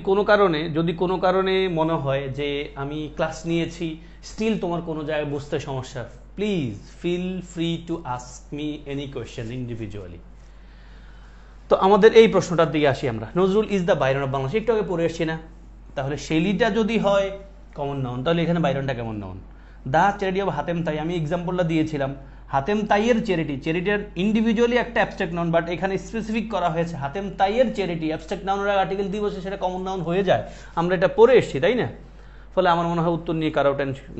কোনো কারণে মনে হয় যে আমি ক্লাস নিয়েছি স্টিল তোমার কোনো জায়গায় বুঝতে সমস্যা, please feel free to ask me any question individually. তো আমাদের এই প্রশ্নটার দিকে আসি আমরা। Nazrul is the Byron of Bangladesh, একটু আগে পড়ে এসছি না? তাহলে শেলিটা যদি হয় কমন নাউন, তাহলে এখানে বাইরনটা কেমন noun? The charity of Hatem Tai, আমি এক্সাম্পলটা দিয়েছিলাম হাতেম তাইয়ের চ্যারিটির ইন্ডিভিজুয়ালি একটা অ্যাবস্ট্রাক্ট নাউন, বাট এখানে স্পেসিফিক করা হয়েছে হাতেম তাইয়ের চ্যারিটি, অ্যাবস্ট্রাক্ট নাউনের আর্টিকেল দিয়ে বসে সেটা কমন নাউন হয়ে যায়, আমরা এটা পড়ে এসেছি তাই না? ফলে আমার মনে হয় উত্তর নিয়ে কারো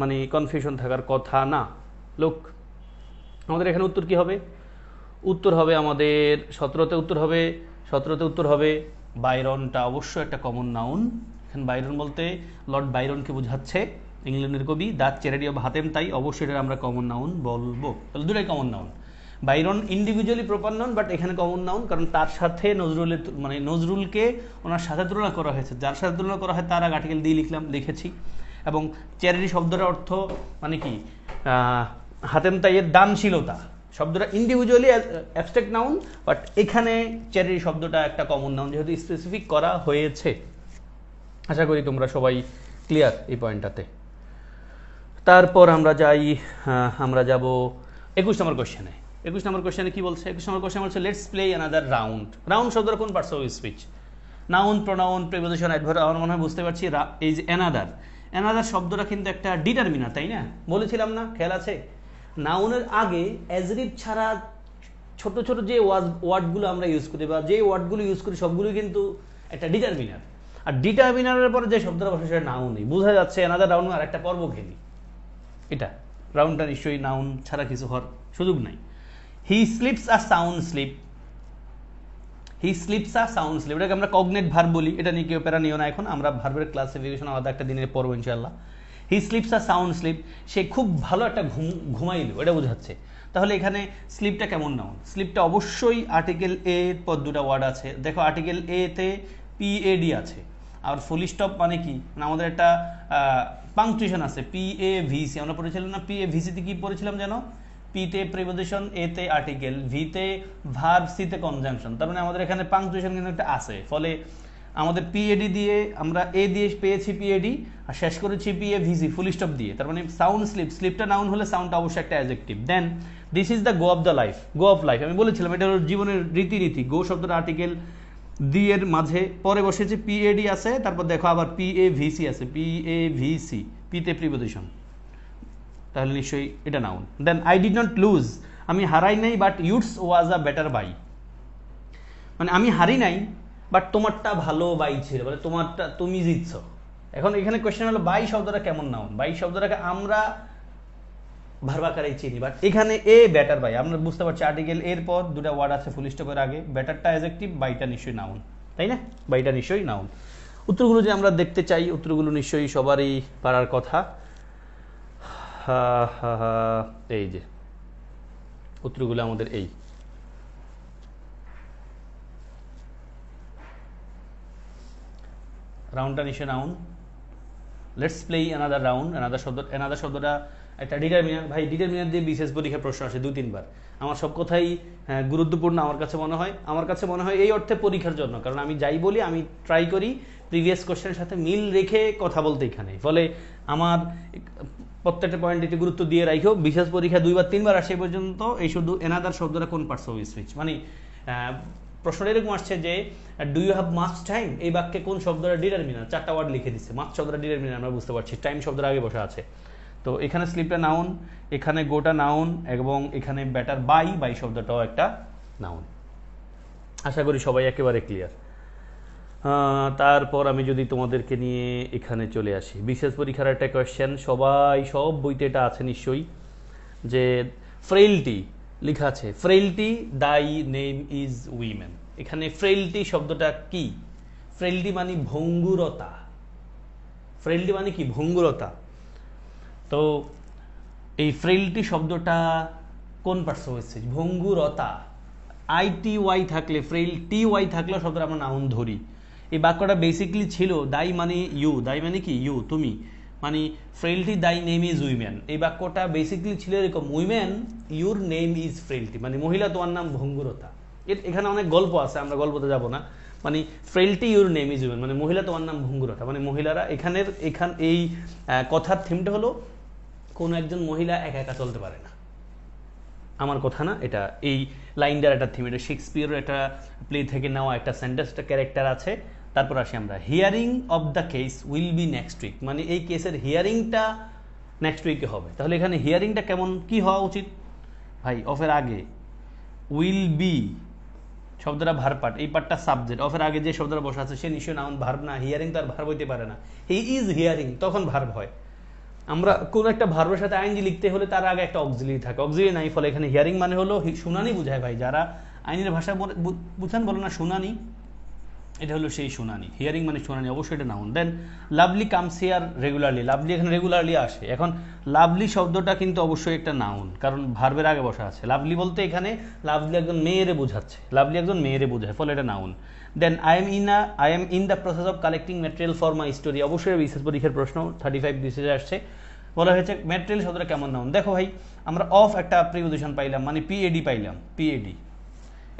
মানে কনফিউশন থাকার কথা না। লোক আমাদের এখানে উত্তর কি হবে? উত্তর হবে আমাদের 17তে উত্তর হবে বাইরনটা অবশ্যই একটা কমন নাউন। এখানে বাইরন বলতে লর্ড বাইরনকে বোঝাচ্ছে, ইংল্যান্ডের কবি। দ্য চ্যারিটি অফ হাতেম তাই অবশ্যই এটা আমরা কমন নাউন বলবো। তাহলে দুটাই common noun. Byron individually proper noun, but এখানে কমন নাউন, কারণ তার সাথে নজরুলকে ওনার সাথে তুলনা করা হয়েছে, যার সাথে তুলনা করা হয় তার আগে আর্টিকেল দিয়ে লিখেছি। এবং চ্যারিটি শব্দটার অর্থ মানে কি, হাতেম তাইয়ের দানশীলতা শব্দটা ইন্ডিভিজুয়ালি অ্যাবস্ট্রাক্ট নাউন, বাট এখানে চ্যারিটি শব্দটা একটা কমন নাউন যেহেতু স্পেসিফিক করা হয়েছে। আশা করি তোমরা সবাই ক্লিয়ার এই পয়েন্টটাতে। তারপর আমরা যাব 21 নম্বর কোশ্চেনে। 21 নম্বর কোশ্চেনে কি বলছে? 21 নম্বর কোশ্চেন বলছে let's play another round. Round শব্দটা কোন parts of speech? Noun, pronoun, preposition, adverb. আমার মনে হয় বুঝতে পারছি এই যে অ্যানাদার শব্দটা কিন্তু একটা ডিটারমিনার, তাই না? বলেছিলাম না, খেয়াল আছে? নাউনের আগে অ্যাজরিভ ছাড়া ছোট ছোট যে ওয়ার্ডগুলো আমরা ইউজ করি বা যে ওয়ার্ডগুলো ইউজ করি সবগুলোই কিন্তু একটা ডিটারমিনার। আর ডিটারমিনারের পরে যে শব্দটা বসে সেটা নাউনই, বোঝা যাচ্ছে অ্যানাদার রাউন্ড আর একটা পর্ব ঘেনি। এটা রাউন্ডটা নিশ্চয়ই নাউন ছাড়া কিছু হওয়ার সুযোগ নাই। হি স্লিপস আ সাউন্ড স্লিপ, এটাকে আমরা কগনেট ভার্ব বলি। এটা নিয়ে কেউ প্যারা নিও না, এখন আমরা ভার্বের ক্লাসিফিকেশন আলাদা একটা দিনে পড়বো ইনশাআল্লাহ। He sleeps a sound sleep, সে খুব ভালো একটা ঘুমাইল, এটা বোঝাচ্ছে। তাহলে এখানে স্লিপটা কেমন নাউন? স্লিপটা অবশ্যই আর্টিকেল এ পর দুটা ওয়ার্ড আছে। দেখো আর্টিকেল এ তে পিএডি আছে, আর ফুল স্টপ মানে কি, মানে আমাদের একটা পাংচুয়েশন আছে পিএভিসি। আমরা পড়েছিলাম না পিএভিসিতে কি পড়েছিলাম যেন? পিতে প্রিপোজিশন, এতে আর্টিকেল, ভিতে ভার্ব, সিতে কনজাংশন। তার মানে আমাদের এখানে পাংচুয়েশন কিন্তু একটা আছে। ফলে আমাদের পিএডি দিয়ে আমরা এ দিয়ে পেয়েছি পিএডি, আর শেষ করেছি পিএভিসি ফুল স্টপ দিয়ে। তার মানে সাউন্ড স্লিপটা নাউন হলে সাউন্ডটা অবশ্যই একটা adjective. Then this is the go of life. আমি বলেছিলাম এটা হলো জীবনের রীতিনীতি। গো শব্দটা আর্টিকেল দি এর মাঝে পরে বসেছে পিএডি আছে, তারপর দেখো আবার পিএভিসি আছে, পিএভিসি, পিতে প্রিপোজিশন, তাহলে নিশ্চয়ই এটা noun. Then I did not lose, আমি হারাই নাই, but yours was a better buy, মানে আমি হারি নাই বাট তোমারটা ভালো বাই ছিল, মানে তোমারটা তুমি জিতছো। এখন এখানে কোয়েশ্চেন হলো বাই শব্দটা কেমন নাউন? বাই শব্দটাকে আমরা ভার্ব আকারেই চিনি, বাট এখানে এ বেটার বাই, আমরা বুঝতে পারছি আর্টিকেল এর পর দুটা ওয়ার্ড আছে ফুল স্টপের আগে, বেটারটা অ্যাডজেক্টিভ, বাইটা নিশ্চয়ই নাউন, তাই না? বাইটা নিশ্চয়ই নাউন। উত্তরগুলো যে আমরা দেখতে চাই, উত্তরগুলো নিশ্চয়ই সবারই পারার কথা। এই যে উত্তরগুলো আমাদের এই রাউন্ডটা নিশ্চয় noun. Let's play another round. Another শব্দটা একটা ডিটারমিনার। ভাই ডিটারমিনার দিয়ে বিশেষ পরীক্ষার প্রশ্ন আসে 2-3 বার। আমার সব কথাই গুরুত্বপূর্ণ আমার কাছে মনে হয় এই অর্থে পরীক্ষার জন্য, কারণ আমি যাই বলি আমি ট্রাই করি প্রিভিয়াস কোশ্চেনের সাথে মিল রেখে কথা বলতে এখানে। ফলে আমার প্রত্যেকটা পয়েন্ট একটু গুরুত্ব দিয়ে রাখো। বিশেষ পরীক্ষা 2-3 বার আসে পর্যন্ত এই শুধু অ্যানাদার শব্দটা কোন পার্টস অফ স্পিচ, মানে প্রশ্নটা এরকম আসছে যে do you have much time, এই বাক্যে কোন শব্দটা ডিটারমিনার? 4টা ওয়ার্ড লিখে দিচ্ছে। মাচ শব্দটা ডিটারমিনার আমরা বুঝতে পারছি, টাইম শব্দের আগে বসা আছে। তো এখানে স্লিপটা নাউন, এখানে গোটা নাউন, এবং এখানে বেটার বাই শব্দটাও একটা নাউন। আশা করি সবাই একেবারে ক্লিয়ার। তারপর আমি যদি তোমাদেরকে নিয়ে এখানে চলে আসি, বিশেষ পরীক্ষার একটা কোয়েশ্চেন, সব বইতে এটা আছে নিশ্চয়ই, যে ফ্রেইলটি লেখা আছে, ফ্রেইলটি দাই নেম ইজ উইমেন। এখানে ফ্রেইলটি শব্দটা কি? ফ্রেইলটি মানে ভঙ্গুরতা। ফ্রেইলটি মানে কি? ভঙ্গুরতা। তো এই ফ্রেইলটি শব্দটা কোন পার্টস অফ স্পিচ? ভঙ্গুরতা। ITY থাকলে, FRAILTY থাকলে শব্দটা আমরা নাউন ধরি। এই বাক্যটা বেসিক্যালি ছিল দাই মানে ইউ, দাই মানে কি? ইউ, তুমি, মানে ফ্রেইলটি দাই নেম ইজ উইমেন। এই বাক্যটা বেসিক্যালি ছিল এরকম, women your name is frailty, মানে মহিলা তোমার নাম ভঙ্গুরতা। এখানে অনেক গল্প আছে, আমরা গল্পতে যাব না। মানে frailty your name is women, মানে মহিলা তোমার নাম ভঙ্গুরতা, মানে মহিলারা এই কথার থিমটা হলো কোনো একজন মহিলা একা একা চলতে পারে না। আমার কথা না, এটা এই লাইনটার একটা থিম, এটা শেক্সপিয়ারের একটা প্লে থেকে নেওয়া একটা সেন্টেন্স, একটা ক্যারেক্টার আছে। তারপর আসি আমরা, hearing of the case will be next week, মানে এই কেসের হিয়ারিংটা নেক্সট উইকে হবে। তাহলে এখানে হিয়ারিংটা কেমন কি হওয়া উচিত ভাই? অফের আগে উইল বি শব্দটা ভার্ব পার্ট, এই পার্টটা সাবজেক্ট, অফের আগে যে শব্দটা বসা আছে সে নিশ্চয়ই নাউন, ভার্ব না। হিয়ারিং তো আর ভার্ব হইতে পারে না। হি ইজ হিয়ারিং তখন ভার্ব হয়। আমরা কোন একটা ভার্বের সাথে আইনজি লিখতে হলে তার আগে একটা অক্সিলারি থাকে, অক্সিলারি নাই, ফলে এখানে হিয়ারিং মানে হলো শুনানি বুঝায় ভাই। যারা আইনের ভাষা বুঝেন বলো না শুনানি, এটা হলো সেই শুনানি। হিয়ারিং মানে শুনানি, অবশ্যই এটা noun. Then lovely comes here regularly, lovely এখানে রেগুলারলি আসে। এখন লাভলি শব্দটা কিন্তু অবশ্যই একটা নাউন, কারণ ভার্বের আগে বসা আছে। লাভলি বলতে এখানে লাভলি একজন মেয়েরে বোঝাচ্ছে, লাভলি একজন মেয়েরে বোঝায়, ফলে এটা noun. Then I am in the process of collecting material for my story, অবশ্যই বিশেষ পরীক্ষার প্রশ্ন 35 বিশেষ আসছে। বলা হয়েছে ম্যাটেরিয়াল শব্দটা কেমন নাউন। দেখো ভাই, আমরা অফ একটা প্রিপোজিশন পাইলাম, মানে পিএডি পাইলাম, পিএডি।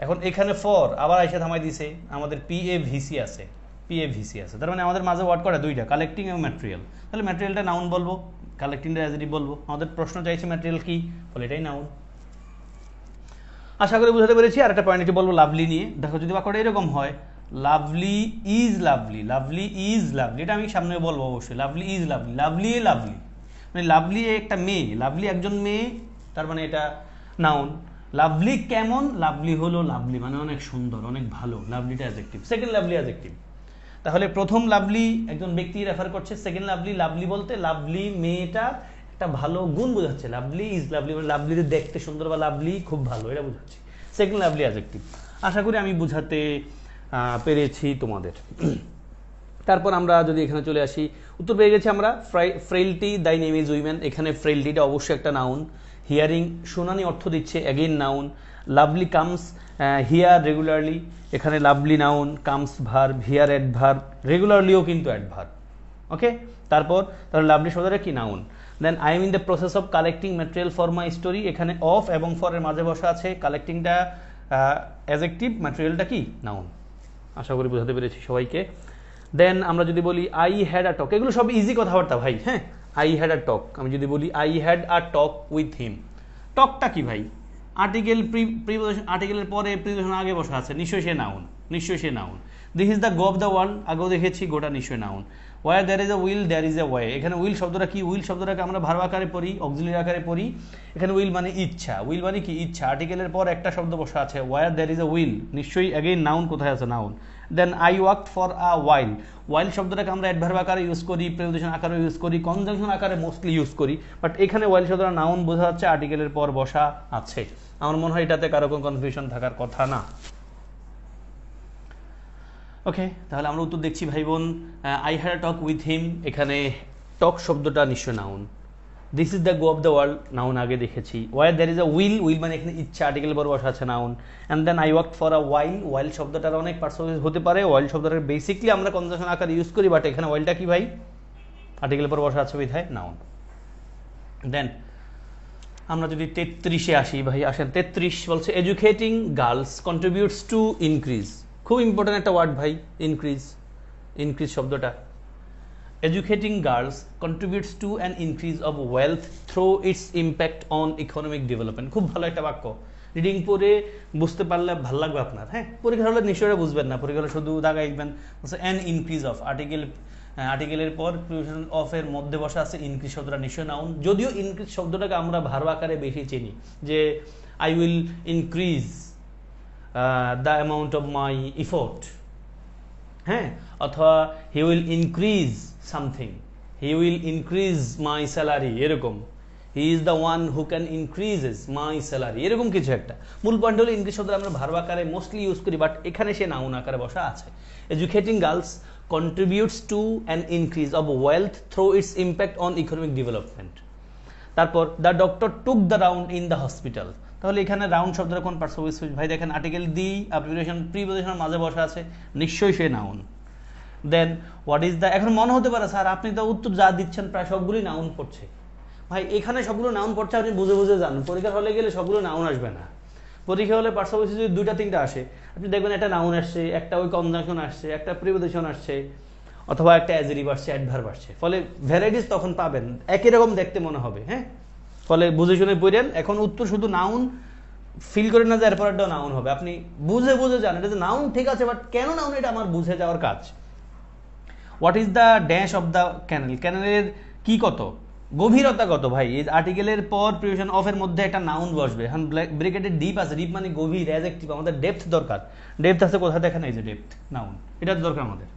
এখন এখানে ফর আবার এসে থামাই দিছে, আমাদের পিএভিসি আছে, পিএভিসি আছে, তার মানে আমাদের মাঝে ওয়ার্ড করে দুইটা, কালেক্টিং এবং ম্যাটেরিয়াল। তাহলে ম্যাটেরিয়ালটা নাউন বলবো, কালেক্টিংটা অ্যাডজেক্টিভ বলবো। আমাদের প্রশ্ন চাইছে ম্যাটেরিয়াল কি, বলে এটাই নাউন। আশা করি বুঝাতে পেরেছি। আর একটা পয়েন্ট এটি বলবো লাভলি নিয়ে। দেখো যদি বাক্যটা এরকম হয়, lovely is lovely, lovely is lovely, এটা আমি সামনে বলবো অবশ্যই। Lovely is lovely, lovely a lovely, মানে লাভলি একটা মেয়ে, লাভলি একজন মেয়ে, তার মানে এটা নাউন। লাভলি কেমন, লাভলি হলো লাভলি মানে অনেক সুন্দর, অনেক ভালো, লাভলিটা অ্যাডজেক্টিভ। Second lovely adjective. তাহলে প্রথম লাভলি একজন ব্যক্তি রেফার করছে, সেকেন্ড লাভলি, লাভলি বলতে লাভলি মেয়েটা একটা ভালো গুণ বোঝাচ্ছে। লাভলি ইজ লাভলি মানে লাভলি দেখতে সুন্দর বা লাভলি খুব ভালো, এটা বোঝাচ্ছে। Second lovely adjective. আশা করি আমি বুঝাতে পেরেছি তোমাদের। তারপর আমরা যদি এখানে চলে আসি, উত্তর পেয়ে গেছি আমরা। ফ্রেইলটি দাই নেম ইজ উইমেন, এখানে ফ্রেইলটিটা অবশ্যই একটা নাউন। হিয়ারিং শুনানি অর্থ দিচ্ছে, again noun. Lovely comes here regularly, এখানে lovely noun, comes verb, here adverb, রেগুলারলিও কিন্তু অ্যাডভার্ব। ওকে, তারপর তাহলে লাভলি শব্দটা কি, noun. Then I am in the process of collecting material for my story, এখানে অফ এবং ফরের মাঝে বসা আছে, কালেক্টিংটা অ্যাডজেক্টিভ, ম্যাটেরিয়ালটা কি, নাউন। আশা করি বোঝাতে পেরেছি সবাইকে। দেন আমরা যদি বলি আই হ্যাড আ টক, এগুলো সব ইজি কথাবার্তা ভাই। হ্যাঁ, আই হ্যাড আ টক, আমি যদি বলি I had a talk with হিম, টকটা কি ভাই, আর্টিকেল প্রিপোজিশন, আর্টিকেলের পরে প্রিপোজিশন আগে বসা আছে, নিশ্চয়ই সে নাউন, নিশ্চয়ই সে noun. This is the go of the world, আগেও দেখেছি, গোটা নিশ্চয়ই noun. Where there is a will, there is a way, এখানে উইল শব্দটা কি, উইল শব্দটাকে আমরা ভার্ব আকারে পড়ি, অক্সিলারি আকারে পড়ি। এখানে উইল মানে ইচ্ছা, উইল মানে কি ইচ্ছা, আর্টিকেলের পর একটা শব্দ বসা আছে, where there is a will, নিশ্চয়ই অ্যাগেইন নাউন, কোথায় আছে, noun. Then I worked for a while, while শব্দটাকে আমরা অ্যাডভার্ব আকারে ইউজ করি, প্রিপোজিশন আকারে ইউজ করি, কনজাংশন আকারে মোস্টলি ইউজ করি, বাট এখানে ওয়াইল শব্দটা নাউন বোঝা যাচ্ছে, আর্টিকেলের পর বসা আছে। আমার মনে হয় এটাতে কারো কোনো কনফিউশন থাকার কথা না। ওকে, তাহলে আমরা উত্তর দেখছি ভাই বোন। I had a talk with him, এখানে টক শব্দটা নিশ্চয় noun. This is the go of the world, noun আগে দেখেছি। Where there is a will, will মানে এখানে ইচ্ছা, আর্টিকেল পর বসা আছে, noun. And then I worked for a while, while শব্দটার অনেক পার্সেন্টেজ হতে পারে, ওয়াইল শব্দটার বেসিকলি আমরা কনজাংশন আকারে ইউজ করি, বাট এখানে ওয়াইলটা কি ভাই, আর্টিকেল পর বসা আছে বিধায় নাউন। দেন আমরা যদি 33-এ আসি ভাই, আসেন 33 বলছে educating girls contributes to increase, খুব ইম্পর্টেন্ট একটা ওয়ার্ড ভাই, ইনক্রিজ, ইনক্রিজ শব্দটা। Educating girls contributes to an increase of wealth through it's impact on economic development, খুব ভালো একটা বাক্য। রিডিং পড়ে বুঝতে পারলে ভালো লাগবে আপনার। হ্যাঁ, পরীক্ষা হলে নিশ্চয়ই বুঝবেন না, পরীক্ষা হলে শুধু দাগাই দিবেন, অ্যান ইনক্রিজ অফ, আর্টিকেলের পর প্রিপোজিশন অফ এর মধ্যে বসা আছে, ইনক্রিজ শব্দটা নিশ্চয় নাউন। যদিও ইনক্রিজ শব্দটাকে আমরা ভার্ব আকারে বেশি চিনি, যে I will increase the amount of my effort, হ্যাঁ, অথবা he will increase something, he will increase my salary, এরকম, he is the one who can increases my salary, এরকম কিছু একটা। মূল পয়েন্ট হলো ইনক্রিজ শব্দটা আমরা ভার্ব আকারে মোস্টলি ইউজ করি, বাট এখানে সে নাউন আকারে বসা আছে। Educating girls contributes to an increase of wealth through its impact on economic development. তারপর the doctor took the round in the hospital, তাহলে এখানে রাউন্ড শব্দটা কোন পার্টস অফ স্পিচ ভাই, দেখেন আর্টিকেল দি প্রিপোজিশনের মাঝে বসা আছে, নিশ্চয়ই সে noun. Then what is the, এখন মনে হতে পারে স্যার আপনি তো উত্তর যা দিচ্ছেন প্রায় সবগুলোই নাউন পড়ছে। ভাই এখানে সবগুলো নাউন পড়ছে, আপনি বুঝে বুঝে যান, পরীক্ষার হলে গেলে সবগুলো নাউন আসবে না। পরীক্ষা হলে পার্শ্ববর্তী যদি দুইটা তিনটা আসে, আপনি দেখবেন একটা নাউন আসছে, একটা ওই কনজাংশন আসছে, একটা প্রিপোজিশন আসছে, অথবা একটা অ্যাডজেক্টিভ আসছে, অ্যাডভার্ব আসছে, ফলে ভ্যারাইটিস তখন পাবেন, একই রকম দেখতে মনে হবে। হ্যাঁ, ফলে বুঝে শুনে পড়েন। এখন উত্তর শুধু নাউন ফিল করে না যে এরপর একটা নাউন হবে, আপনি বুঝে বুঝে যান এটা যে নাউন ঠিক আছে, বাট কেন নাউন এটা আমার বুঝে যাওয়ার কাজ। What is the dash of the canal, ক্যানেলের কি কত, গভীরতা কত ভাই। এই আর্টিকেলের পর প্রিপোজিশন অফ এর মধ্যে একটা নাউন বসবে। এখন ব্র্যাকেটের ডিপ আছে, ডিপ মানে গভীর, অ্যাডজেক্টিভ, আমাদের ডেপথ দরকার। ডেপথ আছে কোথায় দেখেন, এই যে ডেপথ, নাউন, এটা দরকার আমাদের।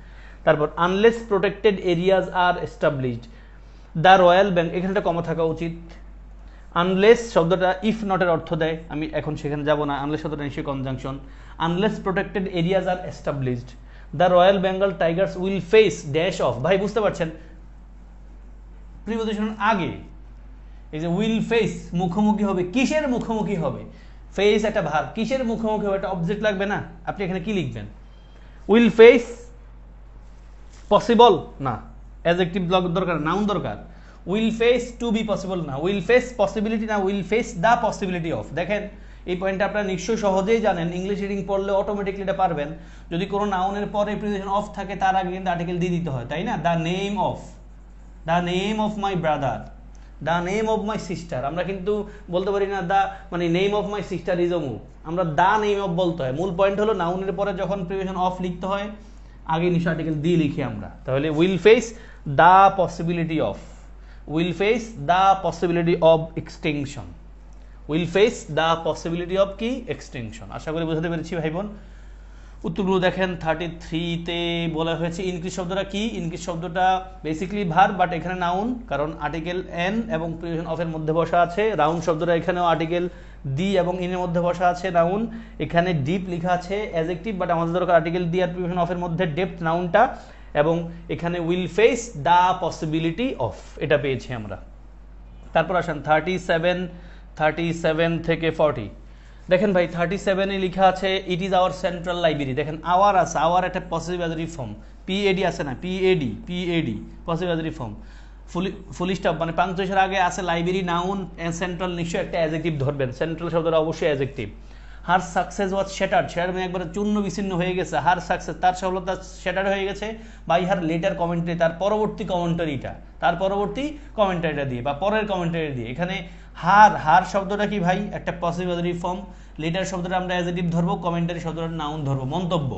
তারপর unless protected areas are established, the royal bank, এখানে একটা কমা থাকা উচিত। আনলেস শব্দটা ইফ নটের অর্থ দেয়, আমি এখন সেখানে যাব না। আনলেস শব্দটা নিশ্চয়ই conjunction. Unless protected areas are established, the royal Bengal tigers will face dash of, ভাই বুঝতে পারছেন প্রিপোজিশন আগে এই যে উইল ফেস, মুখোমুখি হবে, কিসের মুখোমুখি হবে, ফেস একটা ভার্ব, কিসের মুখোমুখি হবে, একটা অবজেক্ট লাগবে না, আপনি এখানে কি লিখবেন, উইল ফেস পসিবল না, অ্যাডজেক্টিভ দরকার, নাউন দরকার। Will face to be possible না, উইল ফেস পসিবিলিটি না, will face the possibility of. দেখেন এই পয়েন্টটা আপনারা নিশ্চয়ই সহজেই জানেন, ইংলিশ রিডিং পড়লে অটোমেটিকলি এটা পারবেন। যদি কোনো নাউনের পরে প্রিপোজিশন অফ থাকে তার আগে কিন্তু আর্টিকেল দিয়ে দিতে হয়, তাই না। The name of, the name of my brother, the name of my sister, আমরা কিন্তু বলতে পারি না দ্য মানে name of my sister is অমুক, আমরা দ্য নেম অফ বলতে হয়। মূল পয়েন্ট হলো নাউনের পরে যখন প্রিপোজিশন অফ লিখতে হয় আগে নিশ্চয় আর্টিকেল দিয়ে লিখি আমরা। তাহলে will face the possibility of, will face the possibility of extension, will face the possibility of কি, এক্সটেনশন। আশা করি বুঝতে পেরেছি ভাই বোন। উত্তরগুলো দেখেন 33-তে বলা হয়েছে ইনক্রিজ শব্দটা কি, ইনক্রিজ শব্দটা বেসিক্যালি ভার্ব, বাট এখানে নাউন, কারণ আর্টিকেল এন এবং প্রিপোজিশন অফ এর মধ্যে বসা আছে। রাউন্ড শব্দটা এখানেও আর্টিকেল দি এবং ইনের মধ্যে বসা আছে নাউন, এখানে ডিপ লেখা আছে অ্যাডজেক্টিভ, বাট আমাদের দরকার আর্টিকেল দি আর প্রিপোজিশন অফ এর মধ্যে ডেপথ নাউনটা, এবং এখানে will face the possibility of, এটা পেয়েছি আমরা। তারপর আসেন 37 থেকে 40। দেখেন ভাই 37-এ লেখা আছে it is our central library. দেখেন আওয়ার আছে, আওয়ার একটা পসিটিভ অ্যাডজেক্টিভ ফর্ম, পিএডি আছে না, PAD positive adjective form, full stop মানে পাংচুয়েশনের আগে আছে লাইব্রেরি নাউন, সেন্ট্রাল নিশ্চয়ই একটা অ্যাডজেক্টিভ ধরবেন, সেন্ট্রাল শব্দটা অবশ্যই অ্যাডজেক্টিভ। হার সাকসেস ওয়াজ শ্যাটার্ড, শ্যাটার্ড মানে একবারে চূর্ণ বিচ্ছিন্ন হয়ে গেছে, হার সাকসেস তার সফলতা শ্যাটার্ড হয়ে গেছে, বাই হার লেটার কমেন্টারি, তার পরবর্তী কমেন্টারিটা, তার পরবর্তী কমেন্টারিটা দিয়ে বা পরের কমেন্টারি দিয়ে। এখানে হার, হার শব্দটা কি ভাই, একটা পসিটিভ অ্যাডজেক্টিভ ফর্ম, লেটার শব্দটা আমরা অ্যাডজেক্টিভ ধরবো, কমেন্টারি শব্দটা নাউন ধরবো, মন্তব্য।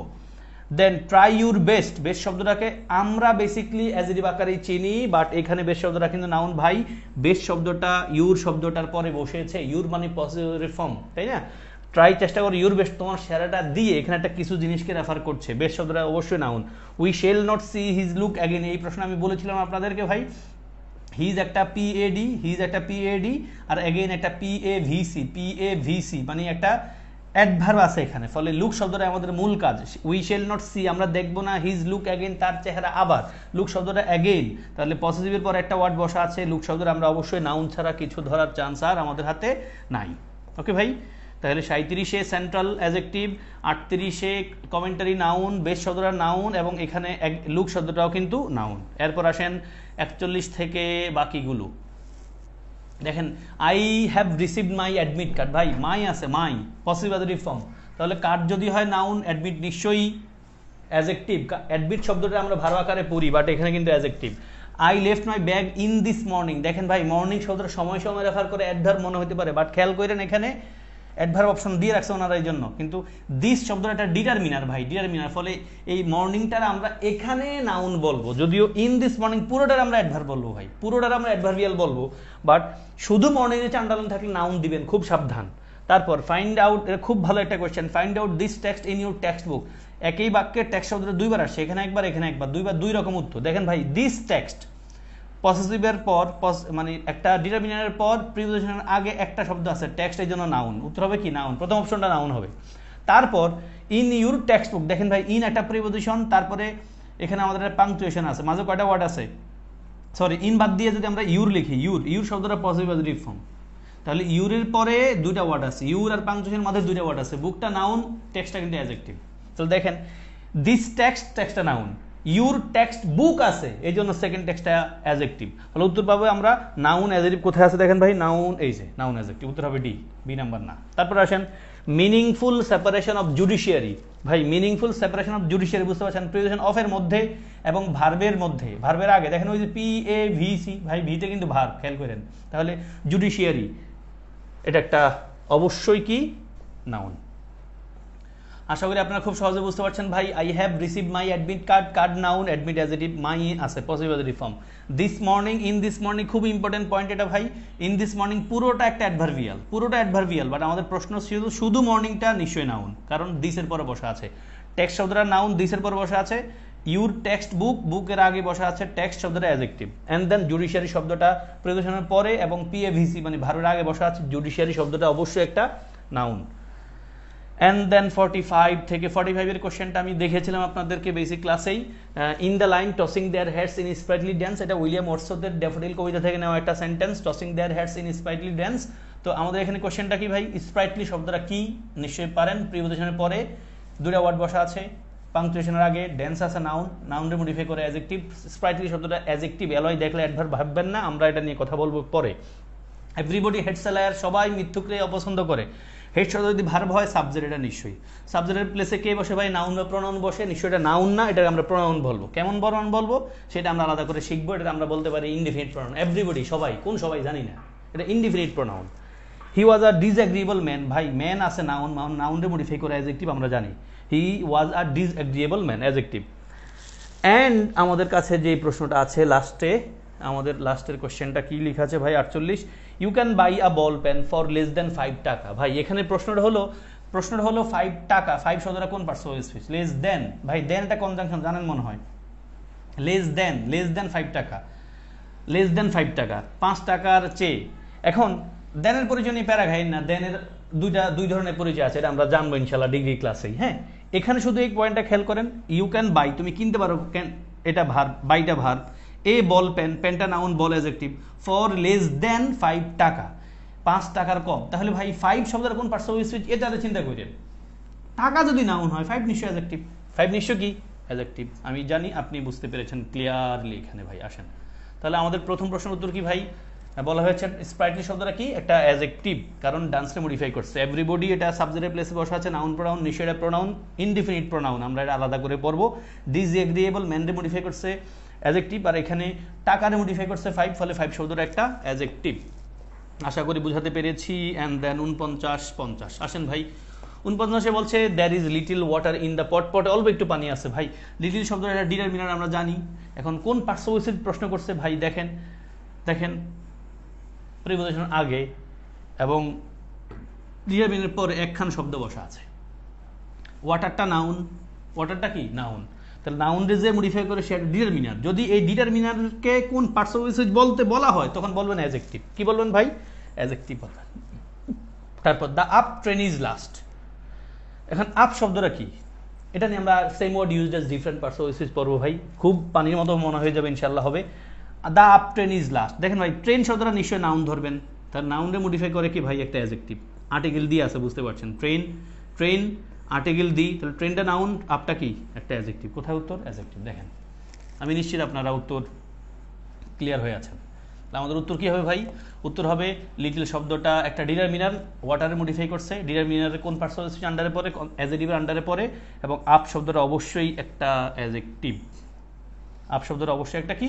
Then try your best, best শব্দটাকে আমরা বেসিক্যালি অ্যাডজেক্টিভ আকারে চিনি, বাট এখানে বেস্ট শব্দটা কিন্তু নাউন ভাই। বেস্ট শব্দটা ইউর শব্দটার পরে বসেছে, ইউর মানে পসিটিভ ফর্ম, তাই না। ট্রাই চেষ্টা করো, ইউর বেস্ট তোমার সেরাটা দিয়ে এখানে একটা কিছু জিনিসকে রেফার করছে, বেস্ট শব্দটা অবশ্যই noun. We shall not see his look again, এই প্রশ্ন আমি বলেছিলাম আপনাদেরকে ভাই, হিজ একটা পিএডি, হিজ একটা পিএডি, আর অ্যাগেইন একটা পিএভিসি, পিএভিসি মানে একটা অ্যাডভার্ব আছে এখানে, ফলে লুক শব্দটা আমাদের মূল কাজ। উই শেল নট সি আমরা দেখবো না, হিজ লুক অ্যাগেইন তার চেহারা আবার, লুক শব্দটা অ্যাগেইন, তাহলে পজিটিভের পর একটা ওয়ার্ড বসা আছে, লুক শব্দটা আমরা অবশ্যই নাউন ছাড়া কিছু ধরার চান্স আর আমাদের হাতে নাই। ওকে ভাই, তাহলে 37-এ সেন্ট্রাল অ্যাডজেক্টিভ, 38-এ কমেন্টারি নাউন, বেস্ট শব্দটা নাউন, এবং এখানে লুক শব্দটাও কিন্তু নাউন। এরপর আসেন 41 থেকে বাকিগুলো। দেখেন I have received my admit card, ভাই মাই আছে, মাই পসিটিভ অ্যাডজেক্টিভ ফর্ম, তাহলে কার্ড যদি হয় নাউন, অ্যাডমিট নিশ্চয়ই অ্যাডজেক্টিভ। অ্যাডমিট শব্দটা আমরা ভার্ব আকারে পড়ি, বাট এখানে কিন্তু adjective. I left my bag in this morning, দেখেন ভাই মর্নিং শব্দটা সময় সময় রেফার করে অ্যাডভার্ব মনে হতে পারে, বাট খেয়াল করেন এখানে অ্যাডভার্ব অপশন দিয়ে রাখছে ওনারা এই জন্য, কিন্তু দিস শব্দটা একটা ডিটারমিনার ভাই, ডিটারমিনার, ফলে এই মর্নিংটার আমরা এখানে নাউন বলবো, যদিও ইন দিস মর্নিং পুরোটার আমরা অ্যাডভার্ব বলবো ভাই, পুরোটার আমরা অ্যাডভার্বিয়াল বলবো, বাট শুধু মর্নিংয়ে চান্ডালন থাকলে নাউন দিবেন, খুব সাবধান। তারপর ফাইন্ড আউট, এটা খুব ভালো একটা question, find out this text in your text book, একই বাক্যের টেক্সট শব্দটা দুইবার আসছে, এখানে একবার এখানে একবার, দুইবার দুই রকম উত্তর। দেখেন ভাই দিস টেক্সট পসেসিভের পর মানে একটা ডিটারমিনারের পর প্রিপোজিশনের আগে একটা শব্দ আছে, টেক্সট, এই জন্য নাউন, উত্তর হবে কি নাউন, প্রথম অপশনটা নাউন হবে। তারপর ইন ইউর টেক্সট বুক, দেখেন ভাই ইন একটা প্রিপোজিশন, তারপরে এখানে আমাদের একটা পাংচুয়েশন আছে, মাঝে কয়টা ওয়ার্ড আছে, সরি ইন বাদ দিয়ে যদি আমরা ইউর লিখি, ইউর, ইউর শব্দটা পসিটিভ অ্যাডজেক্টিভ ফর্ম, তাহলে ইউরের পরে দুইটা ওয়ার্ড আছে, ইউর আর পাংচুয়েশনের মধ্যে দুইটা ওয়ার্ড আছে, বুকটা নাউন, টেক্সটটা কিন্তু অ্যাডজেক্টিভ। তাহলে দেখেন দিস টেক্সট, টেক্সটটা নাউন, ইউর টেক্সট বুক আছে, এই জন্য সেকেন্ড টেক্সটটা অ্যাডজেক্টিভ। তাহলে উত্তর পাবো আমরা নাউন অ্যাডজেক্টিভ কোথায় আছে দেখেন ভাই, নাউন এই যে নাউন অ্যাডজেক্টিভ, উত্তর হবে ডি, বি নাম্বার না। তারপর আসেন মিনিংফুল সেপারেশন অফ জুডিশিয়ারি। ভাই মিনিংফুল সেপারেশন অফ জুডিশিয়ারি বুঝতে পারছেন, প্রিপোজিশন অফ এর মধ্যে এবং ভার্বের মধ্যে, ভার্বের আগে দেখেন ওই যে পি এ ভি সি, ভাই ভিতে কিন্তু ভার্ব, খেয়াল করেন। তাহলে জুডিশিয়ারি এটা একটা অবশ্যই কি নাউন। আশা করি আপনারা খুব সহজে বুঝতে পারছেন ভাই। I have receive my admit card, card noun, admit adjective, my আছে positive adjective form. This morning, in this morning খুব ইম্পর্টেন্ট পয়েন্ট এটা ভাই। ইন দিস মর্নিং পুরোটা একটা অ্যাডভার্বিয়াল, পুরোটা অ্যাডভার্বিয়াল, বাট আমাদের প্রশ্ন ছিল শুধু মর্নিংটা নিশ্চয়ই নাউন, কারণ দিসের পরে বসা আছে। টেক্সট শব্দটা নাউন, দিসের পরে বসা আছে। ইউর টেক্সট বুক, বুকের আগে বসা আছে টেক্সট শব্দটা অ্যাডজেক্টিভ। অ্যান্ড দেন জুডিশিয়ারি শব্দটা প্রিপোজিশনের পরে এবং পিএভিসি মানে ভার্বের আগে বসা আছে। জুডিশিয়ারি শব্দটা অবশ্যই একটা নাউন। অ্যান্ড দেন 45 থেকে 45 এর কোশ্চেনটা আমি দেখেছিলাম আপনাদেরকে বেসিক ক্লাসেই। In the line tossing their heads in sprightly dance, এটা উইলিয়াম ওয়ার্ডসওয়ার্থের ড্যাফোডিল কবিতা থেকে নেওয়া একটা sentence, tossing their heads in sprightly dance. তো আমাদের এখানে কোশ্চেনটা কি ভাই, স্প্রাইটলি শব্দটা কি নিশ্চয়ই পারেন, প্রিপোজিশনের পরে দুইটা ওয়ার্ড বসা আছে, পাংচুয়েশনের আগে, ড্যান্স আছে নাউন, নাউনরে মডিফাই করে অ্যাডজেক্টিভ। স্প্রাইটলি শব্দটা অ্যাডজেক্টিভ, অ্যালয় দেখলে অ্যাডভার্ব ভাববেন না, আমরা এটা নিয়ে কথা বলবো পরে। এভরিবডি হেটস এ লায়ার, সবাই মিথ্যুককে অপছন্দ করে। হেড শব্দ যদি ভার্ব হয় সাবজেক্ট, এটা নিশ্চয়ই সাবজেক্টের প্লেসে কে বসে ভাই, নাউন বা প্রোনাউন বসে, নিশ্চয়ই এটা নাউন না, এটা আমরা প্রোনাউন বলবো। কেমন প্রোনাউন বলবো সেটা আমরা আলাদা করে শিখবো। এটা আমরা বলতে পারি ইনডিফিনিট প্রোনাউন। এভরিবডি সবাই, কোন সবাই জানি না, এটা ইনডিফিনিট প্রোনাউন। হি ওয়াজ আ ডিসএগ্রিয়েবল ম্যান, ভাই ম্যান আছে নাউন, নাউনরে মডিফাই করে অ্যাডজেক্টিভ আমরা জানি। হি ওয়াজ আ ডিসএগ্রিয়েবল ম্যান, অ্যাডজেক্টিভ। অ্যান্ড আমাদের কাছে যে প্রশ্নটা আছে লাস্টে, আমাদের লাস্টের কোশ্চেনটা কি লেখা আছে ভাই 48, you can buy a ball pen for less than 5 টাকা। ভাই এখানে প্রশ্নটা হলো 5 টাকা, 5 শব্দটা কোন পার্টস স্পিচ, লেস দেন, ভাই দেন এটা কনজাংশন জানেন মনে হয়, লেস দেন 5 টাকা, লেস দেন 5 টাকা, 5 টাকার চেয়ে। এখন দেনের পরিচয় নিয়ে প্যারা খাই না, দেনের দুই ধরনের পরিচয় আছে, এটা আমরা জানবো ইনশাল্লাহ ডিগ্রি ক্লাসেই। হ্যাঁ, এখানে শুধু এই পয়েন্টটা খেয়াল করেন, ইউ ক্যান বাই তুমি কিনতে পারো, ক্যান এটা ভার্ব, বাইটা ভার্ব, এ বল পেন, পেনটা noun, ball adjective, for less than 5 টাকা, 5 টাকার কম। তাহলে ভাই 5 শব্দের কোন পার্টস অফ স্পিচ, এটা চিন্তা করেন। টাকা যদি নাউন হয় 5 নিশ্চয়ই অ্যাডজেক্টিভ, 5 নিশ্চয় কি অ্যাডজেক্টিভ। আমি জানি আপনি বুঝতে পেরেছেন ক্লিয়ারলি এখানে ভাই। আসেন তাহলে আমাদের প্রথম প্রশ্নের উত্তর কি ভাই, বলা হয়েছে স্প্রাইটলি শব্দটা কি একটা অ্যাডজেক্টিভ, কারণ ডান্সে মডিফাই করছে। এভরিবডি এটা সাবজেক্টের প্লেসে বসা আছে, নাউন প্রোনাউন, নিশ্চয়ই এটা প্রোনাউন, ইনডিফিনিট প্রোনাউন, আমরা এটা আলাদা করে পড়বো। ডিসএগ্রিয়েবল ম্যানরে মডিফাই করছে অ্যাডজেক্টিভ, আর এখানে টাকারে মডিফাই করছে 5, ফলে 5 শব্দটা একটা অ্যাডজেক্টিভ। আশা করি বুঝাতে পেরেছি। অ্যান্ড দেন 49-50 আসেন ভাই। 49-এ বলছে there is little water in the pot, পটে অল্প একটু পানি আছে। ভাই লিটিল শব্দটা একটা ডিটারমিনার আমরা জানি। এখন কোন পার্টস অফ স্পিচ প্রশ্ন করছে ভাই, দেখেন প্রিপোজিশন আগে এবং ডিটারমিনার পরে একখান শব্দ বসা আছে। ওয়াটারটা নাউন, ওয়াটারটা কি নাউন, তাহলে নাউন যে মডিফাই করে সে ডিটারমিনার। যদি এই ডিটারমিনারকে কোন পার্টস অফ স্পিচ বলতে বলা হয় তখন বলবেন অ্যাডজেক্টিভ। কি বলবেন ভাই, অ্যাডজেক্টিভ বলবেন। তারপর the up train is last, এখন আপ শব্দটা কি, এটা নিয়ে আমরা same word used as different parts of speech পড়বো ভাই, খুব পানির মতো মনে হয়ে যাবে ইনশাল্লাহ হবে। The up train is last, দেখেন ভাই ট্রেন শব্দটা নিশ্চয়ই নাউন ধরবেন, তার নাউনরে মডিফাই করে কি ভাই একটা অ্যাডজেক্টিভ, আর্টিকেল দিয়ে আছে বুঝতে পারছেন, ট্রেন আর্টিকেল দি, তাহলে ট্রেনটা নাউন, আপটা কি একটা অ্যাডজেক্টিভ। কোথায় উত্তর, অ্যাডজেক্টিভ। দেখেন আমি নিশ্চিত আপনারা উত্তর ক্লিয়ার হয়ে আছেন। আমাদের উত্তর কি হবে ভাই, উত্তর হবে লিটল শব্দটা একটা ডিটারমিনার, ওয়াটারে মডিফাই করছে, ডিটারমিনারের কোন পার্টস অফ স্পিচ আন্ডারে পড়ে, অ্যাডজেক্টিভের আন্ডারে পড়ে, এবং আপ শব্দটা অবশ্যই একটা অ্যাডজেক্টিভ, আপ শব্দটা অবশ্যই একটা কি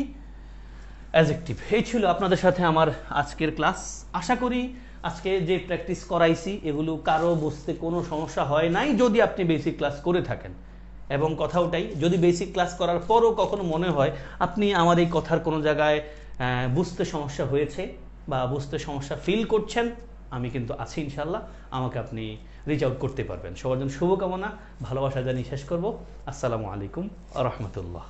অ্যাডজেক্টিভ। এই ছিল আপনাদের সাথে আমার আজকের ক্লাস। আশা করি আজকে যে প্র্যাকটিস করাইছি এগুলো কারো বুঝতে কোনো সমস্যা হয় নাই, যদি আপনি বেসিক ক্লাস করে থাকেন। এবং কথা ওটাই, যদি বেসিক ক্লাস করার পরও কখনো মনে হয় আপনি আমার এই কথার কোনো জায়গায় বুঝতে সমস্যা হয়েছে বা বুঝতে সমস্যা ফিল করছেন, আমি কিন্তু আছি ইনশাল্লাহ, আমাকে আপনি রিচ আউট করতে পারবেন। সবার জন্য শুভকামনা, ভালোবাসা জানিয়ে শেষ করব। আসসালামু আলাইকুম ওয়া রাহমাতুল্লাহ।